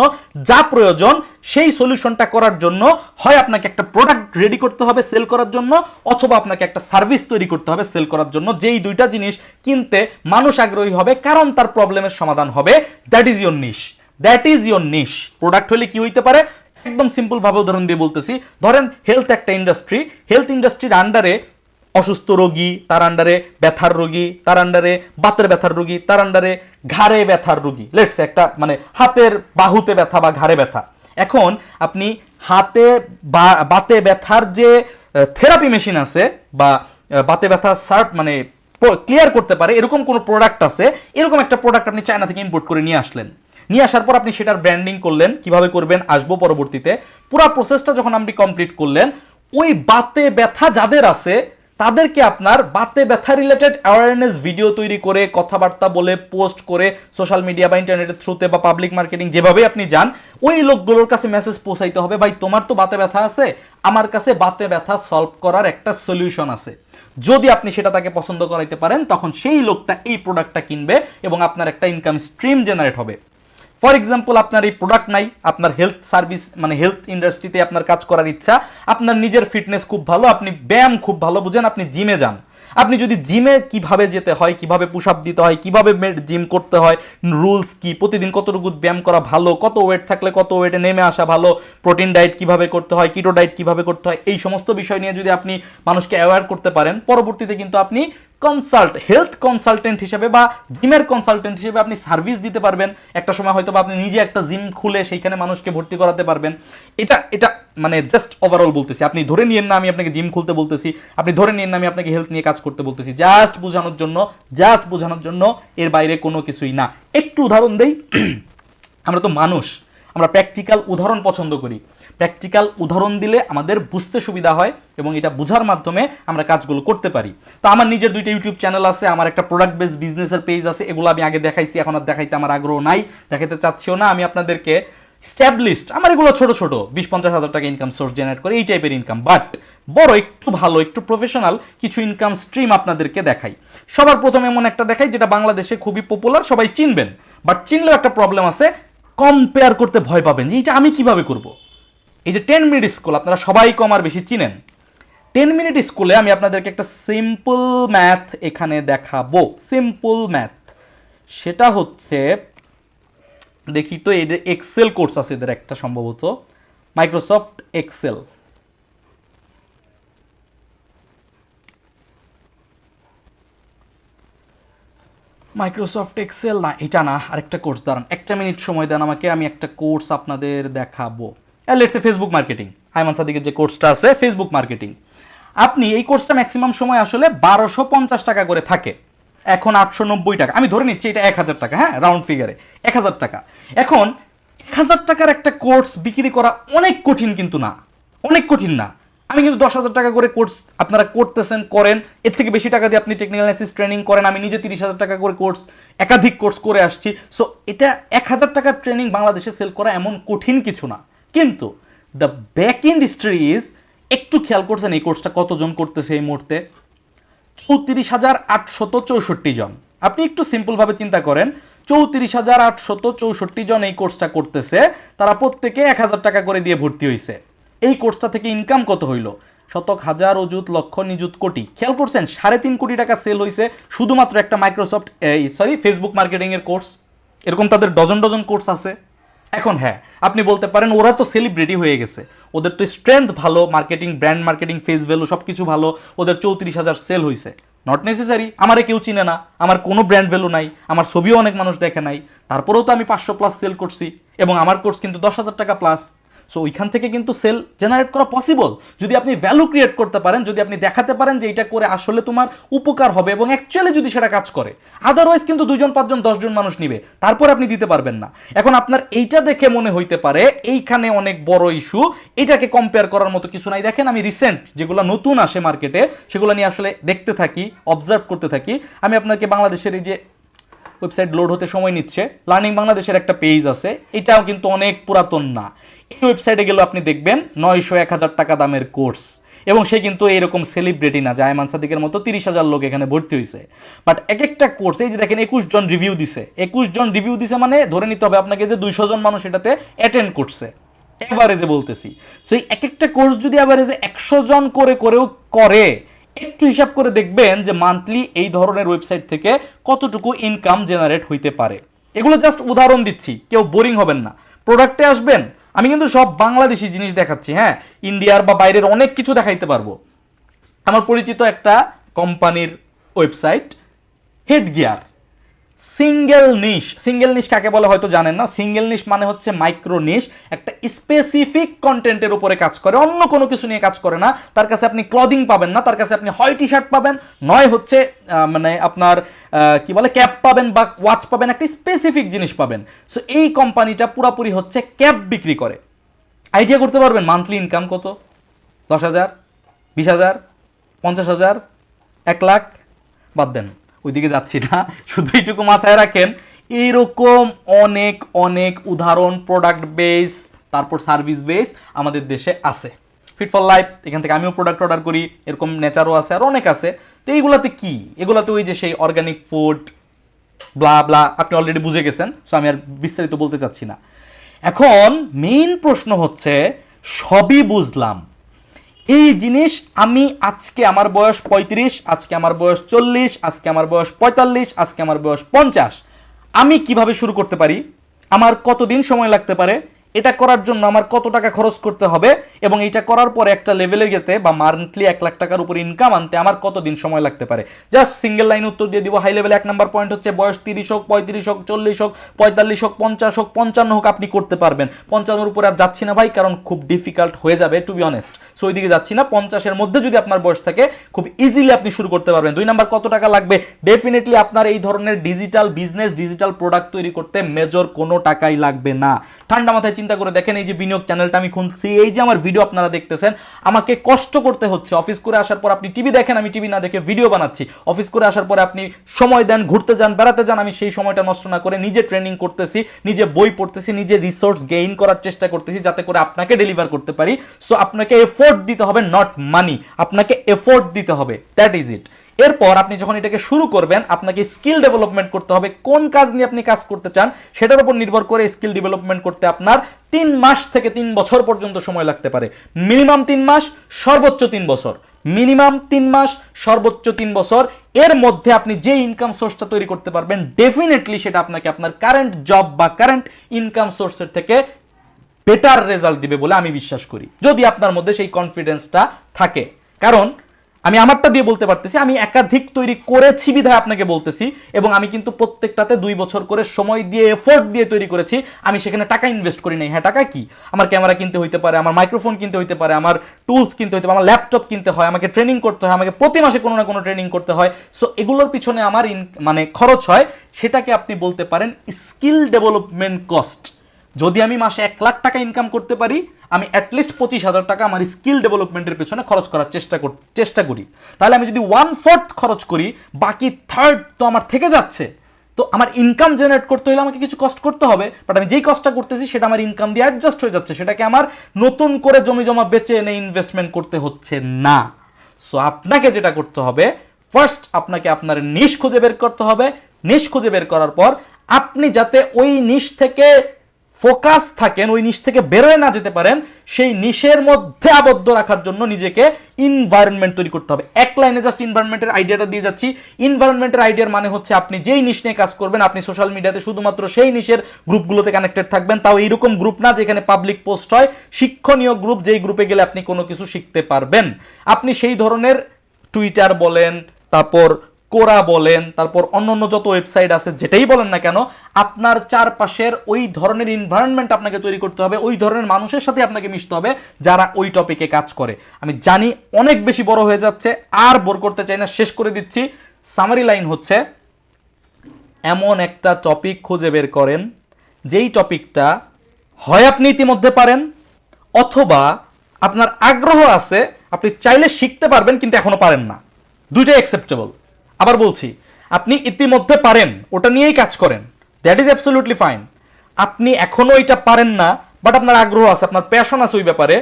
যা প্রয়োজন, সেই সলিউশনটা করার জন্য হয় আপনাকে একটা প্রোডাক্ট রেডি করতে হবে সেল করার জন্য, অথবা আপনাকে একটা সার্ভিস তৈরি করতে হবে সেল করার জন্য। যেই 2টা জিনিস কিনতে মানুষ আগ্রহী হবে, কারণ তার প্রবলেমের সমাধান হবে। That is your niche, that is your niche. Product হলে কি হইতে পারে, একদম সিম্পল ভাবে উদাহরণ দিয়ে বলতেছি, ধরেন হেলথ একটা ইন্ডাস্ট্রি, হেলথ ইন্ডাস্ট্রির আন্ডারে অসুস্থ রোগী, তার আন্ডারে ব্যথার রোগী, তার আন্ডারে বাতের ব্যথার রোগী, তার আন্ডারে ঘাড়ে ব্যথার রোগী। লেটস একটা মানে হাতের বাহুতে ব্যথা বা ঘাড়ে ব্যথা। এখন আপনি হাতে বাতে ব্যথার যে থেরাপি মেশিন আছে, বা বাতে ব্যথা মানে ক্লিয়ার করতে পারে এরকম কোন প্রোডাক্ট আছে, এরকম একটা প্রোডাক্ট আপনি চায়না থেকে ইম্পোর্ট করে নিয়ে আসলেন। নিয়ে আসার পর আপনি সেটার ব্র্যান্ডিং করলেন, কিভাবে করবেন আসবো পরবর্তীতে। পুরো প্রসেসটা যখন আপনি কমপ্লিট করলেন, ওই বাতে ব্যথা যাদের আছে তাদেরকে আপনার বাতে ব্যথা রিলেটেড অ্যাওয়ারনেস ভিডিও তৈরি করে, কথাবার্তা বলে, পোস্ট করে, সোশ্যাল মিডিয়া বা ইন্টারনেটের থ্রুতে বা পাবলিক মার্কেটিং যেভাবে আপনি যান, ওই লোকগুলোর কাছে মেসেজ পৌঁছাইতে হবে, ভাই তোমার তো বাতে ব্যথা আছে, আমার কাছে বাতে ব্যথা সলভ করার একটা সলিউশন আছে। যদি আপনি সেটা তাকে পছন্দ করাইতে পারেন, তখন সেই লোকটা এই প্রোডাক্টটা কিনবে এবং আপনার একটা ইনকাম স্ট্রিম জেনারেট হবে। ফর এক্সাম্পল, আপনার এই প্রোডাক্ট নাই, আপনার হেলথ সার্ভিস মানে হেলথ ইন্ডাস্ট্রিতে আপনার কাজ করার ইচ্ছা, আপনার নিজের ফিটনেস খুব ভালো, আপনি ব্যায়াম খুব ভালো বুঝেন, আপনি জিমে যান। আপনি যদি জিমে কিভাবে যেতে হয়, কিভাবে পুশ আপ দিতে হয়, কিভাবে জিম করতে হয়, রুলস কি, প্রতিদিন কতটুকু ব্যায়াম করা ভালো, কত ওয়েট থাকলে কত ওয়েটে নেমে আসা ভালো, প্রোটিন ডায়েট কিভাবে করতে হয়, কিটো ডায়েট কিভাবে করতে হয়, এই সমস্ত বিষয় নিয়ে যদি আপনি মানুষকে অ্যাওয়্যার করতে পারেন, পরবর্তীতে কিন্তু আপনি হেলথ কনসালটেন্ট হিসেবে বা জিমের কনসালটেন্ট হিসেবে আপনি সার্ভিস দিতে পারবেন। একটা সময় হয়তো আপনি নিজে একটা জিম খুলে সেইখানে মানুষকে ভর্তি করাতে পারবেন। এটা এটা মানে জাস্ট ওভারঅল বলতেছি, আপনি ধরে নিয়েন না আমি আপনাকে জিম খুলতে বলতেছি, আপনি ধরে নিয়েন না আমি আপনাকে হেলথ নিয়ে কাজ করতে বলতেছি, জাস্ট বোঝানোর জন্য, এর বাইরে কোনো কিছুই না। একটু উদাহরণ দেই। আমরা তো মানুষ, আমরা প্র্যাকটিক্যাল উদাহরণ পছন্দ করি। প্র্যাকটিক্যাল উদাহরণ দিলে আমাদের বুঝতে সুবিধা হয় এবং এটা বোঝার মাধ্যমে আমরা কাজগুলো করতে পারি। তো আমার নিজের 2টা ইউটিউব চ্যানেল আছে, আমার একটা প্রোডাক্ট বেস বিজনেসের পেজ আছে, এগুলো আমি আগে দেখাইছি, এখন আর দেখাইতে আমার আগ্রহ নাই, দেখাইতে চাচ্ছিও না। আমি আপনাদেরকে স্ট্যাবলিশড, আমার এগুলো ছোট ছোট 20-50 হাজার টাকা ইনকাম সোর্স জেনারেট করে, এই টাইপের ইনকাম, বাট বড় একটু ভালো একটু প্রফেশনাল কিছু ইনকাম স্ট্রিম আপনাদেরকে দেখাই। সবার প্রথমে এমন একটা দেখাই যেটা বাংলাদেশে খুবই পপুলার, সবাই চিনবেন, বাট চিনলেও একটা প্রবলেম আছে, কম্পেয়ার করতে ভয় পাবেন যে এইটা আমি কিভাবে করব। এই যে 10 মিনিট স্কুল আপনারা সবাই কম আর বেশি চিনেন। 10 মিনিট স্কুলে আমি আপনাদেরকে একটা সিম্পল ম্যাথ এখানে দেখাবো। সিম্পল ম্যাথ, সেটা হচ্ছে, দেখি তো এদের এক্সেল কোর্স আছে, এদের একটা সম্ভবত মাইক্রোসফট এক্সেল। মাইক্রোসফট এক্সেল না, এটা না, আরেকটা কোর্স, দাঁড়ান একটা মিনিট সময় দেন আমাকে, আমি একটা কোর্স আপনাদের দেখাবো। Let's say Facebook marketing, Aiman সাদিকের যে কোর্সটা আছে ফেসবুক মার্কেটিং। আপনি এই কোর্সটা ম্যাক্সিমাম সময় আসলে 1250 টাকা করে থাকে, এখন 890 টাকা, আমি ধরে নিচ্ছি এটা 1000 টাকা, হ্যাঁ রাউন্ড ফিগারে 1000 টাকা। এখন 1000 টাকার একটা কোর্স বিক্রি করা অনেক কঠিন, কিন্তু না, অনেক কঠিন না। আমি কিন্তু 10,000 টাকা করে কোর্স আপনারা করতেছেন, করেন, এর থেকে বেশি টাকা দিয়ে আপনি টেকনিক্যাল অ্যানালিসিস ট্রেনিং করেন, আমি নিজে 30,000 টাকা করে কোর্স, একাধিক কোর্স করে আসছি। সো এটা 1000 টাকার ট্রেনিং বাংলাদেশে সেল করা এমন কঠিন কিছু না, কিন্তু দ্য ব্যাক ইন্ডাস্ট্রি ইজ, একটু খেয়াল করছেন এই কোর্সটা কতজন করতেছে এই মুহূর্তে? 34,864 জন। আপনি একটু সিম্পলভাবে চিন্তা করেন, 34,864 জন এই কোর্সটা করতেছে, তারা প্রত্যেকে 1000 টাকা করে দিয়ে ভর্তি হয়েছে। এই কোর্সটা থেকে ইনকাম কত হইল? শতক, হাজার, অযুত, লক্ষ, নিযুত, কোটি। খেয়াল করছেন 3.5 কোটি টাকা সেল হয়েছে শুধুমাত্র একটা মাইক্রোসফট ফেসবুক মার্কেটিং এর কোর্স। এরকম তাদের ডজন ডজন কোর্স আছে। এখন হ্যাঁ, আপনি বলতে পারেন ওরা তো সেলিব্রিটি হয়ে গেছে, ওদের তো স্ট্রেংথ ভালো, marketing, brand marketing, face value সব কিছু ভালো, ওদের 34,000 সেল হয়েছে। নট নেসেসারি, আমারে কেউ চিনে না, আমার কোনো ব্র্যান্ড ভ্যালু নাই, আমার ছবিও অনেক মানুষ দেখে নাই, তারপরেও তো আমি 500+ সেল করছি, এবং আমার কোর্স কিন্তু 10,000 টাকা প্লাস। সো ওইখান থেকে কিন্তু সেল জেনারেট করা পসিবল, যদি আপনি ভ্যালু ক্রিয়েট করতে পারেন, যদি আপনি দেখাতে পারেন যে এটা করে আসলে তোমার উপকার হবে এবং অ্যাকচুয়ালি যদি সেটা কাজ করে। আদারওয়াইজ কিন্তু 2 জন 5 জন 10 জন মানুষ নিবে, তারপর আপনি দিতে পারবেন না। এখন আপনার এইটা দেখে মনে হইতে পারে এইখানে অনেক বড় ইস্যু, এটাকে কম্পেয়ার করার মতো কিছু নাই। দেখেন আমি রিসেন্ট যেগুলো নতুন আসে মার্কেটে সেগুলো নিয়ে আসলে দেখতে থাকি, অবজার্ভ করতে থাকি। আমি আপনাকে বাংলাদেশের এই যে ওয়েবসাইট লোড হতে সময় নিচ্ছে, লার্নিং বাংলাদেশের একটা পেজ আছে, এটাও কিন্তু অনেক পুরাতন না। এই ওয়েবসাইটে গেলে আপনি দেখবেন 900-1000 টাকা দামের কোর্স, এবং সে কিন্তু এরকম সেলিব্রিটি না যে আইমান সাদিকের মতো 30,000 লোক এখানে ভর্তি হয়েছে। বাট এক একটা কোর্স, এই যে দেখেন 21 জন রিভিউ দিছে, 21 জন রিভিউ দিছে মানে ধরে নিতে হবে আপনাকে যে 200 জন মানুষ এটাতে অ্যাটেন্ড করছে, এভারেজে বলতেছি। সো এই এক একটা কোর্স যদি এভারেজে 100 জন করেও করে, একটু হিসাব করে দেখবেন যে মান্থলি এই ধরনের ওয়েবসাইট থেকে কতটুকু ইনকাম জেনারেট হইতে পারে। এগুলো জাস্ট উদাহরণ দিচ্ছি, কেউ বোরিং হবেন না। প্রোডাক্টে আসবেন, আমি কিন্তু সব বাংলাদেশি জিনিস দেখাচ্ছি, হ্যাঁ ইন্ডিয়ার বা বাইরের অনেক কিছু দেখাইতে পারবো। আমার পরিচিত একটা কোম্পানির ওয়েবসাইট, হেড গিয়ার, সিঙ্গেল নিশ কাকে বলে হয়তো জানেন না। সিঙ্গেল নিশ মানে হচ্ছে মাইক্রো নিশ, একটা স্পেসিফিক কন্টেন্টের উপরে কাজ করে, অন্য কোনো কিছু নিয়ে কাজ করে না। তার কাছে আপনি ক্লদিং পাবেন না, তার কাছে আপনি হয় টি শার্ট পাবেন, নয় হচ্ছে মানে আপনার কি বলে ক্যাপ পাবেন বা ওয়াচ পাবেন, একটা স্পেসিফিক জিনিস পাবেন। সো এই কোম্পানিটা পুরাপুরি হচ্ছে ক্যাপ বিক্রি করে। আইডিয়া করতে পারবেন মান্থলি ইনকাম কত? 10,000, 20,000, 50,000, 1 লাখ? বাদ দেন, ওইদিকে যাচ্ছি না, শুধু এইটুকু মাথায় রাখেন, এইরকম অনেক অনেক উদাহরণ প্রোডাক্ট বেস, তারপর সার্ভিস বেস আমাদের দেশে আছে। ফিট ফর লাইফ, এখান থেকে আমিও প্রোডাক্ট অর্ডার করি, এরকম নেচারও আছে, আর অনেক আছে। তো এইগুলাতে কি, এগুলাতে ওই যে সেই অর্গানিক ফুড ব্লা ব্লা, আপনি অলরেডি বুঝে গেছেন, সো আমি আর বিস্তারিত বলতে চাচ্ছি না। এখন মেইন প্রশ্ন হচ্ছে, সবই বুঝলাম, এই জিনিস আমি আজকে আমার বয়স 35, আজকে আমার বয়স 40, আজকে আমার বয়স 45, আজকে আমার বয়স 50, আমি কিভাবে শুরু করতে পারি, আমার কতদিন সময় লাগতে পারে, এটা করার জন্য আমার কত টাকা খরচ করতে হবে এবং এটা করার পরে একটা লেভেলে যেতে বা মান্থলি 1 লাখ টাকার উপর ইনকাম আনতে আমার কতদিন সময় লাগতে পারে। জাস্ট সিঙ্গেল লাইন উত্তর দিয়ে দিব। হাই লেভেলে 1 নাম্বার পয়েন্ট হচ্ছে বয়স 30 হোক, 35 হোক, 40 হোক, 45 হোক, 50 হোক, 55 হোক, আপনি করতে পারবেন। 55 উপরে আর যাচ্ছি না ভাই, কারণ খুব ডিফিকাল্ট হয়ে যাবে টু বি অনেস্ট, সো ওইদিকে যাচ্ছি না। 50 এর মধ্যে যদি আপনার বয়স থাকে খুব ইজিলি আপনি শুরু করতে পারবেন। 2 নাম্বার কত টাকা লাগবে? ডেফিনেটলি আপনার এই ধরনের ডিজিটাল বিজনেস, ডিজিটাল প্রোডাক্ট তৈরি করতে মেজর কোনো টাকাই লাগবে না। ঠান্ডা মাথায় চিন্তা করে দেখেন, এই যে বিনিয়োগ চ্যানেলটা আমি খুলছি, এই যে আমার ভিডিও আপনারা দেখতেছেন, আমাকে কষ্ট করতে হচ্ছে। অফিস করে আসার পর আপনি টিভি দেখেন, আমি টিভি না দেখে ভিডিও বানাচ্ছি। অফিস করে আসার পরে আপনি সময় দেন, ঘুরতে যান, বেড়াতে যান, আমি সেই সময়টা নষ্ট না করে নিজে ট্রেনিং করতেছি, নিজে বই পড়তেছি, নিজে রিসোর্স গেইন করার চেষ্টা করতেছি যাতে করে আপনাকে ডেলিভার করতে পারি। সো আপনাকে এফোর্ট দিতে হবে, নট মানি, আপনাকে এফোর্ট দিতে হবে, দ্যাট ইজ ইট। এরপর আপনি যখন এটাকে শুরু করবেন, আপনাকে স্কিল ডেভেলপমেন্ট করতে হবে। কোন কাজ নিয়ে আপনি কাজ করতে চান সেটার উপর নির্ভর করে স্কিল ডেভেলপমেন্ট করতে আপনার 3 মাস থেকে 3 বছর পর্যন্ত সময় লাগতে পারে। মিনিমাম 3 মাস, সর্বোচ্চ 3 বছর। মিনিমাম 3 মাস, সর্বোচ্চ 3 বছর। এর মধ্যে আপনি যে ইনকাম সোর্সটা তৈরি করতে পারবেন, ডেফিনেটলি সেটা আপনাকে আপনার কারেন্ট জব বা কারেন্ট ইনকাম সোর্সের থেকে বেটার রেজাল্ট দিবে বলে আমি বিশ্বাস করি, যদি আপনার মধ্যে সেই কনফিডেন্সটা থাকে। কারণ আমি আমারটা দিয়ে বলতে পারতেছি, আমি একাধিক তৈরি করেছি বিধায় আপনাকে বলতেছি, এবং আমি কিন্তু প্রত্যেকটাতে 2 বছর করে সময় দিয়ে এফোর্ট দিয়ে তৈরি করেছি। আমি সেখানে টাকা ইনভেস্ট করি নাই। হ্যাঁ, টাকা কি, আমার ক্যামেরা কিনতে হইতে পারে, আমার মাইক্রোফোন কিনতে হইতে পারে, আমার টুলস কিনতে হইতে পারে, আমার ল্যাপটপ কিনতে হয়, আমাকে ট্রেনিং করতে হয়, আমাকে প্রতি মাসে কোনো না কোনো ট্রেনিং করতে হয়। সো এগুলোর পিছনে আমার মানে খরচ হয়, সেটাকে আপনি বলতে পারেন স্কিল ডেভেলপমেন্ট কস্ট। যদি আমি মাসে 1 লাখ টাকা ইনকাম করতে পারি, আমি অ্যাটলিস্ট 25,000 টাকা আমার স্কিল ডেভেলপমেন্টের পেছনে খরচ করার চেষ্টা করি। তাহলে আমি যদি 1/4 খরচ করি, বাকি 1/3 তো আমার থেকে যাচ্ছে। তো আমার ইনকাম জেনারেট করতে হলে আমাকে কিছু কষ্ট করতে হবে, বাট আমি যেই কষ্টটা করতেছি সেটা আমার ইনকাম দিয়ে অ্যাডজাস্ট হয়ে যাচ্ছে, সেটাকে আমার নতুন করে জমি জমা বেচে এনে ইনভেস্টমেন্ট করতে হচ্ছে না। সো আপনাকে যেটা করতে হবে, ফার্স্ট আপনাকে আপনার নিশ খুঁজে বের করতে হবে। নিশ খুঁজে বের করার পর আপনি যাতে ওই নিশ থেকে ফোকাস থাকেন, ওই নিশ থেকে বেরোয় না যেতে পারেন, সেই নিশের মধ্যে আবদ্ধ রাখার জন্য নিজেকে ইনভায়রনমেন্ট তৈরি করতে হবে। এক লাইনে জাস্ট ইনভায়রনমেন্টের আইডিয়াটা দিয়ে যাচ্ছি। ইনভায়রনমেন্টের আইডিয়ার মানে হচ্ছে আপনি যেই নিশ নিয়ে কাজ করবেন, আপনি সোশ্যাল মিডিয়াতে শুধুমাত্র সেই নিশের গ্রুপগুলোতে কানেক্টেড থাকবেন। তাও এইরকম গ্রুপ না যেখানে পাবলিক পোস্ট হয়, শিক্ষণীয় গ্রুপ, যেই গ্রুপে গেলে আপনি কোনো কিছু শিখতে পারবেন। আপনি সেই ধরনের টুইটার বলেন, তারপর কোরা বলেন, তারপর অন্যান্য যত ওয়েবসাইট আছে, যেটাই বলেন না কেন, আপনার চারপাশের ওই ধরনের এনভায়রনমেন্ট আপনাকে তৈরি করতে হবে। ওই ধরনের মানুষের সাথে আপনাকে মিশতে হবে যারা ওই টপিকে কাজ করে। আমি জানি অনেক বেশি বড় হয়ে যাচ্ছে, আর বোর করতে চাই না, শেষ করে দিচ্ছি। সামারি লাইন হচ্ছে, এমন একটা টপিক খুঁজে বের করেন যেই টপিকটা হয় আপনি ইতিমধ্যে পারেন, অথবা আপনার আগ্রহ আছে, আপনি চাইলে শিখতে পারবেন কিন্তু এখনো পারেন না। দুইটাই অ্যাকসেপ্টেবল। আবার বলছি, আপনি ইতিমধ্যে পারেন, ওটা নিয়েই কাজ করেন, দ্যাট ইজ অ্যাবসলিউটলি ফাইন। আপনি এখনো এটা পারেন না, বাট আপনার আগ্রহ আছে, আপনার প্যাশন আছে ওই ব্যাপারে,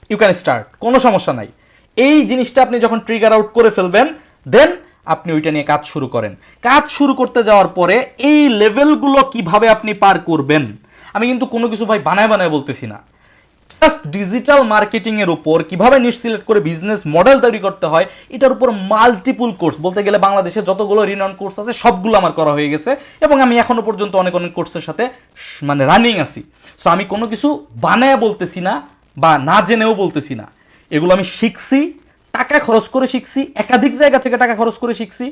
ইউ ক্যান স্টার্ট, কোনো সমস্যা নাই। এই জিনিসটা আপনি যখন ট্রিগার আউট করে ফেলবেন, দেন আপনি ওইটা নিয়ে কাজ শুরু করেন। কাজ শুরু করতে যাওয়ার পরে এই লেভেলগুলো কিভাবে আপনি পার করবেন, আমি কিন্তু কোনো কিছু ভাই বানায় বানায় বলতেছি না। জাস্ট ডিজিটাল মার্কেটিং এর উপর কিভাবে নিশ সিলেক্ট করে বিজনেস মডেল তৈরি করতে হয়, এটার উপর মাল্টিপুল কোর্স, বলতে গেলে বাংলাদেশে যতগুলো রিনাউন্ড কোর্স আছে সবগুলো আমার করা হয়ে গেছে, এবং আমি এখনো পর্যন্ত অনেক অনেক কোর্সের সাথে মানে রানিং আছি। সো আমি কোনো কিছু বানায় বলতেছি না বা না জেনেও বলতেছি না, এগুলো আমি শিখছি, টাকা খরচ করে শিখছি, একাধিক জায়গা থেকে টাকা খরচ করে শিখছি,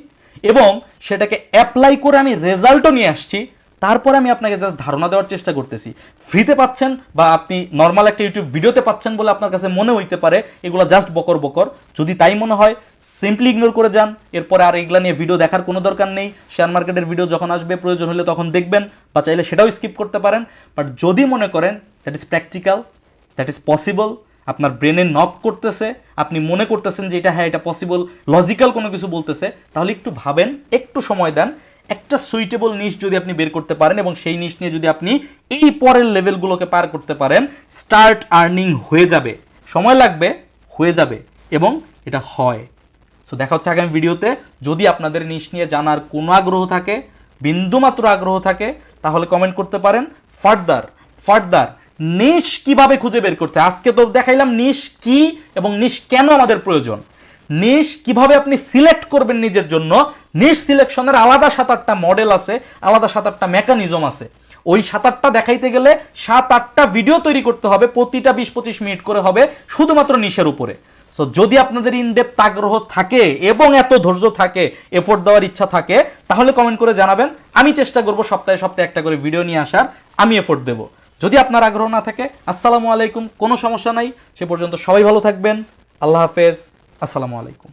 এবং সেটাকে অ্যাপ্লাই করে আমি রেজাল্টও নিয়ে আসছি। তারপরে আমি আপনাকে জাস্ট ধারণা দেওয়ার চেষ্টা করতেছি। ফ্রিতে পাচ্ছেন বা আপনি নর্মাল একটা ইউটিউব ভিডিওতে পাচ্ছেন বলে আপনার কাছে মনে হইতে পারে এগুলো জাস্ট বকর বকর। যদি তাই মনে হয়, সিম্পলি ইগনোর করে যান। এরপরে আর এগুলা নিয়ে ভিডিও দেখার কোনো দরকার নেই। শেয়ার মার্কেটের ভিডিও যখন আসবে, প্রয়োজন হলে তখন দেখবেন, বা চাইলে সেটাও স্কিপ করতে পারেন। বাট যদি মনে করেন that is practical, that is possible, আপনার ব্রেনে নক করতেছে, আপনি মনে করতেছেন যে এটা হ্যাঁ এটা পসিবল, লজিক্যাল কোনো কিছু বলতেছে, তাহলে একটু ভাবেন, একটু সময় দেন। একটা সুইটেবল নিশ যদি আপনি বের করতে পারেন এবং সেই নিশ নিয়ে যদি আপনি এই পরের লেভেলগুলোকে পার করতে পারেন, স্টার্ট আর্নিং হয়ে যাবে। সময় লাগবে, হয়ে যাবে, এবং এটা হয়। সো দেখা হচ্ছে আগামী ভিডিওতে। যদি আপনাদের নিশ নিয়ে জানার কোনো আগ্রহ থাকে, বিন্দুমাত্র আগ্রহ থাকে, তাহলে কমেন্ট করতে পারেন। ফার্দার নিশ কিভাবে খুঁজে বের করতে, আজকে তো দেখাইলাম নিশ কি এবং নিশ কেন আমাদের প্রয়োজন। নিশ কিভাবে আপনি সিলেক্ট করবেন নিজের জন্য, নিশ সিলেকশনের আলাদা 7-8টা মডেল আছে, আলাদা 7-8টা মেকানিজম আছে। ওই 7-8টা দেখাইতে গেলে 7-8টা ভিডিও তৈরি করতে হবে, প্রতিটা 20-25 মিনিট করে হবে শুধুমাত্র নিশের উপরে। সো যদি আপনাদের ইনডেপথ আগ্রহ থাকে এবং এত ধৈর্য থাকে, এফোর্ট দেওয়ার ইচ্ছা থাকে, তাহলে কমেন্ট করে জানাবেন। আমি চেষ্টা করব সপ্তাহে সপ্তাহে একটা করে ভিডিও নিয়ে আসার, আমি এফোর্ট দেব। যদি আপনার আগ্রহ না থাকে, আসসালামু আলাইকুম, কোনো সমস্যা নাই। সে পর্যন্ত সবাই ভালো থাকবেন। আল্লাহ হাফেজ, আসসালামু আলাইকুম।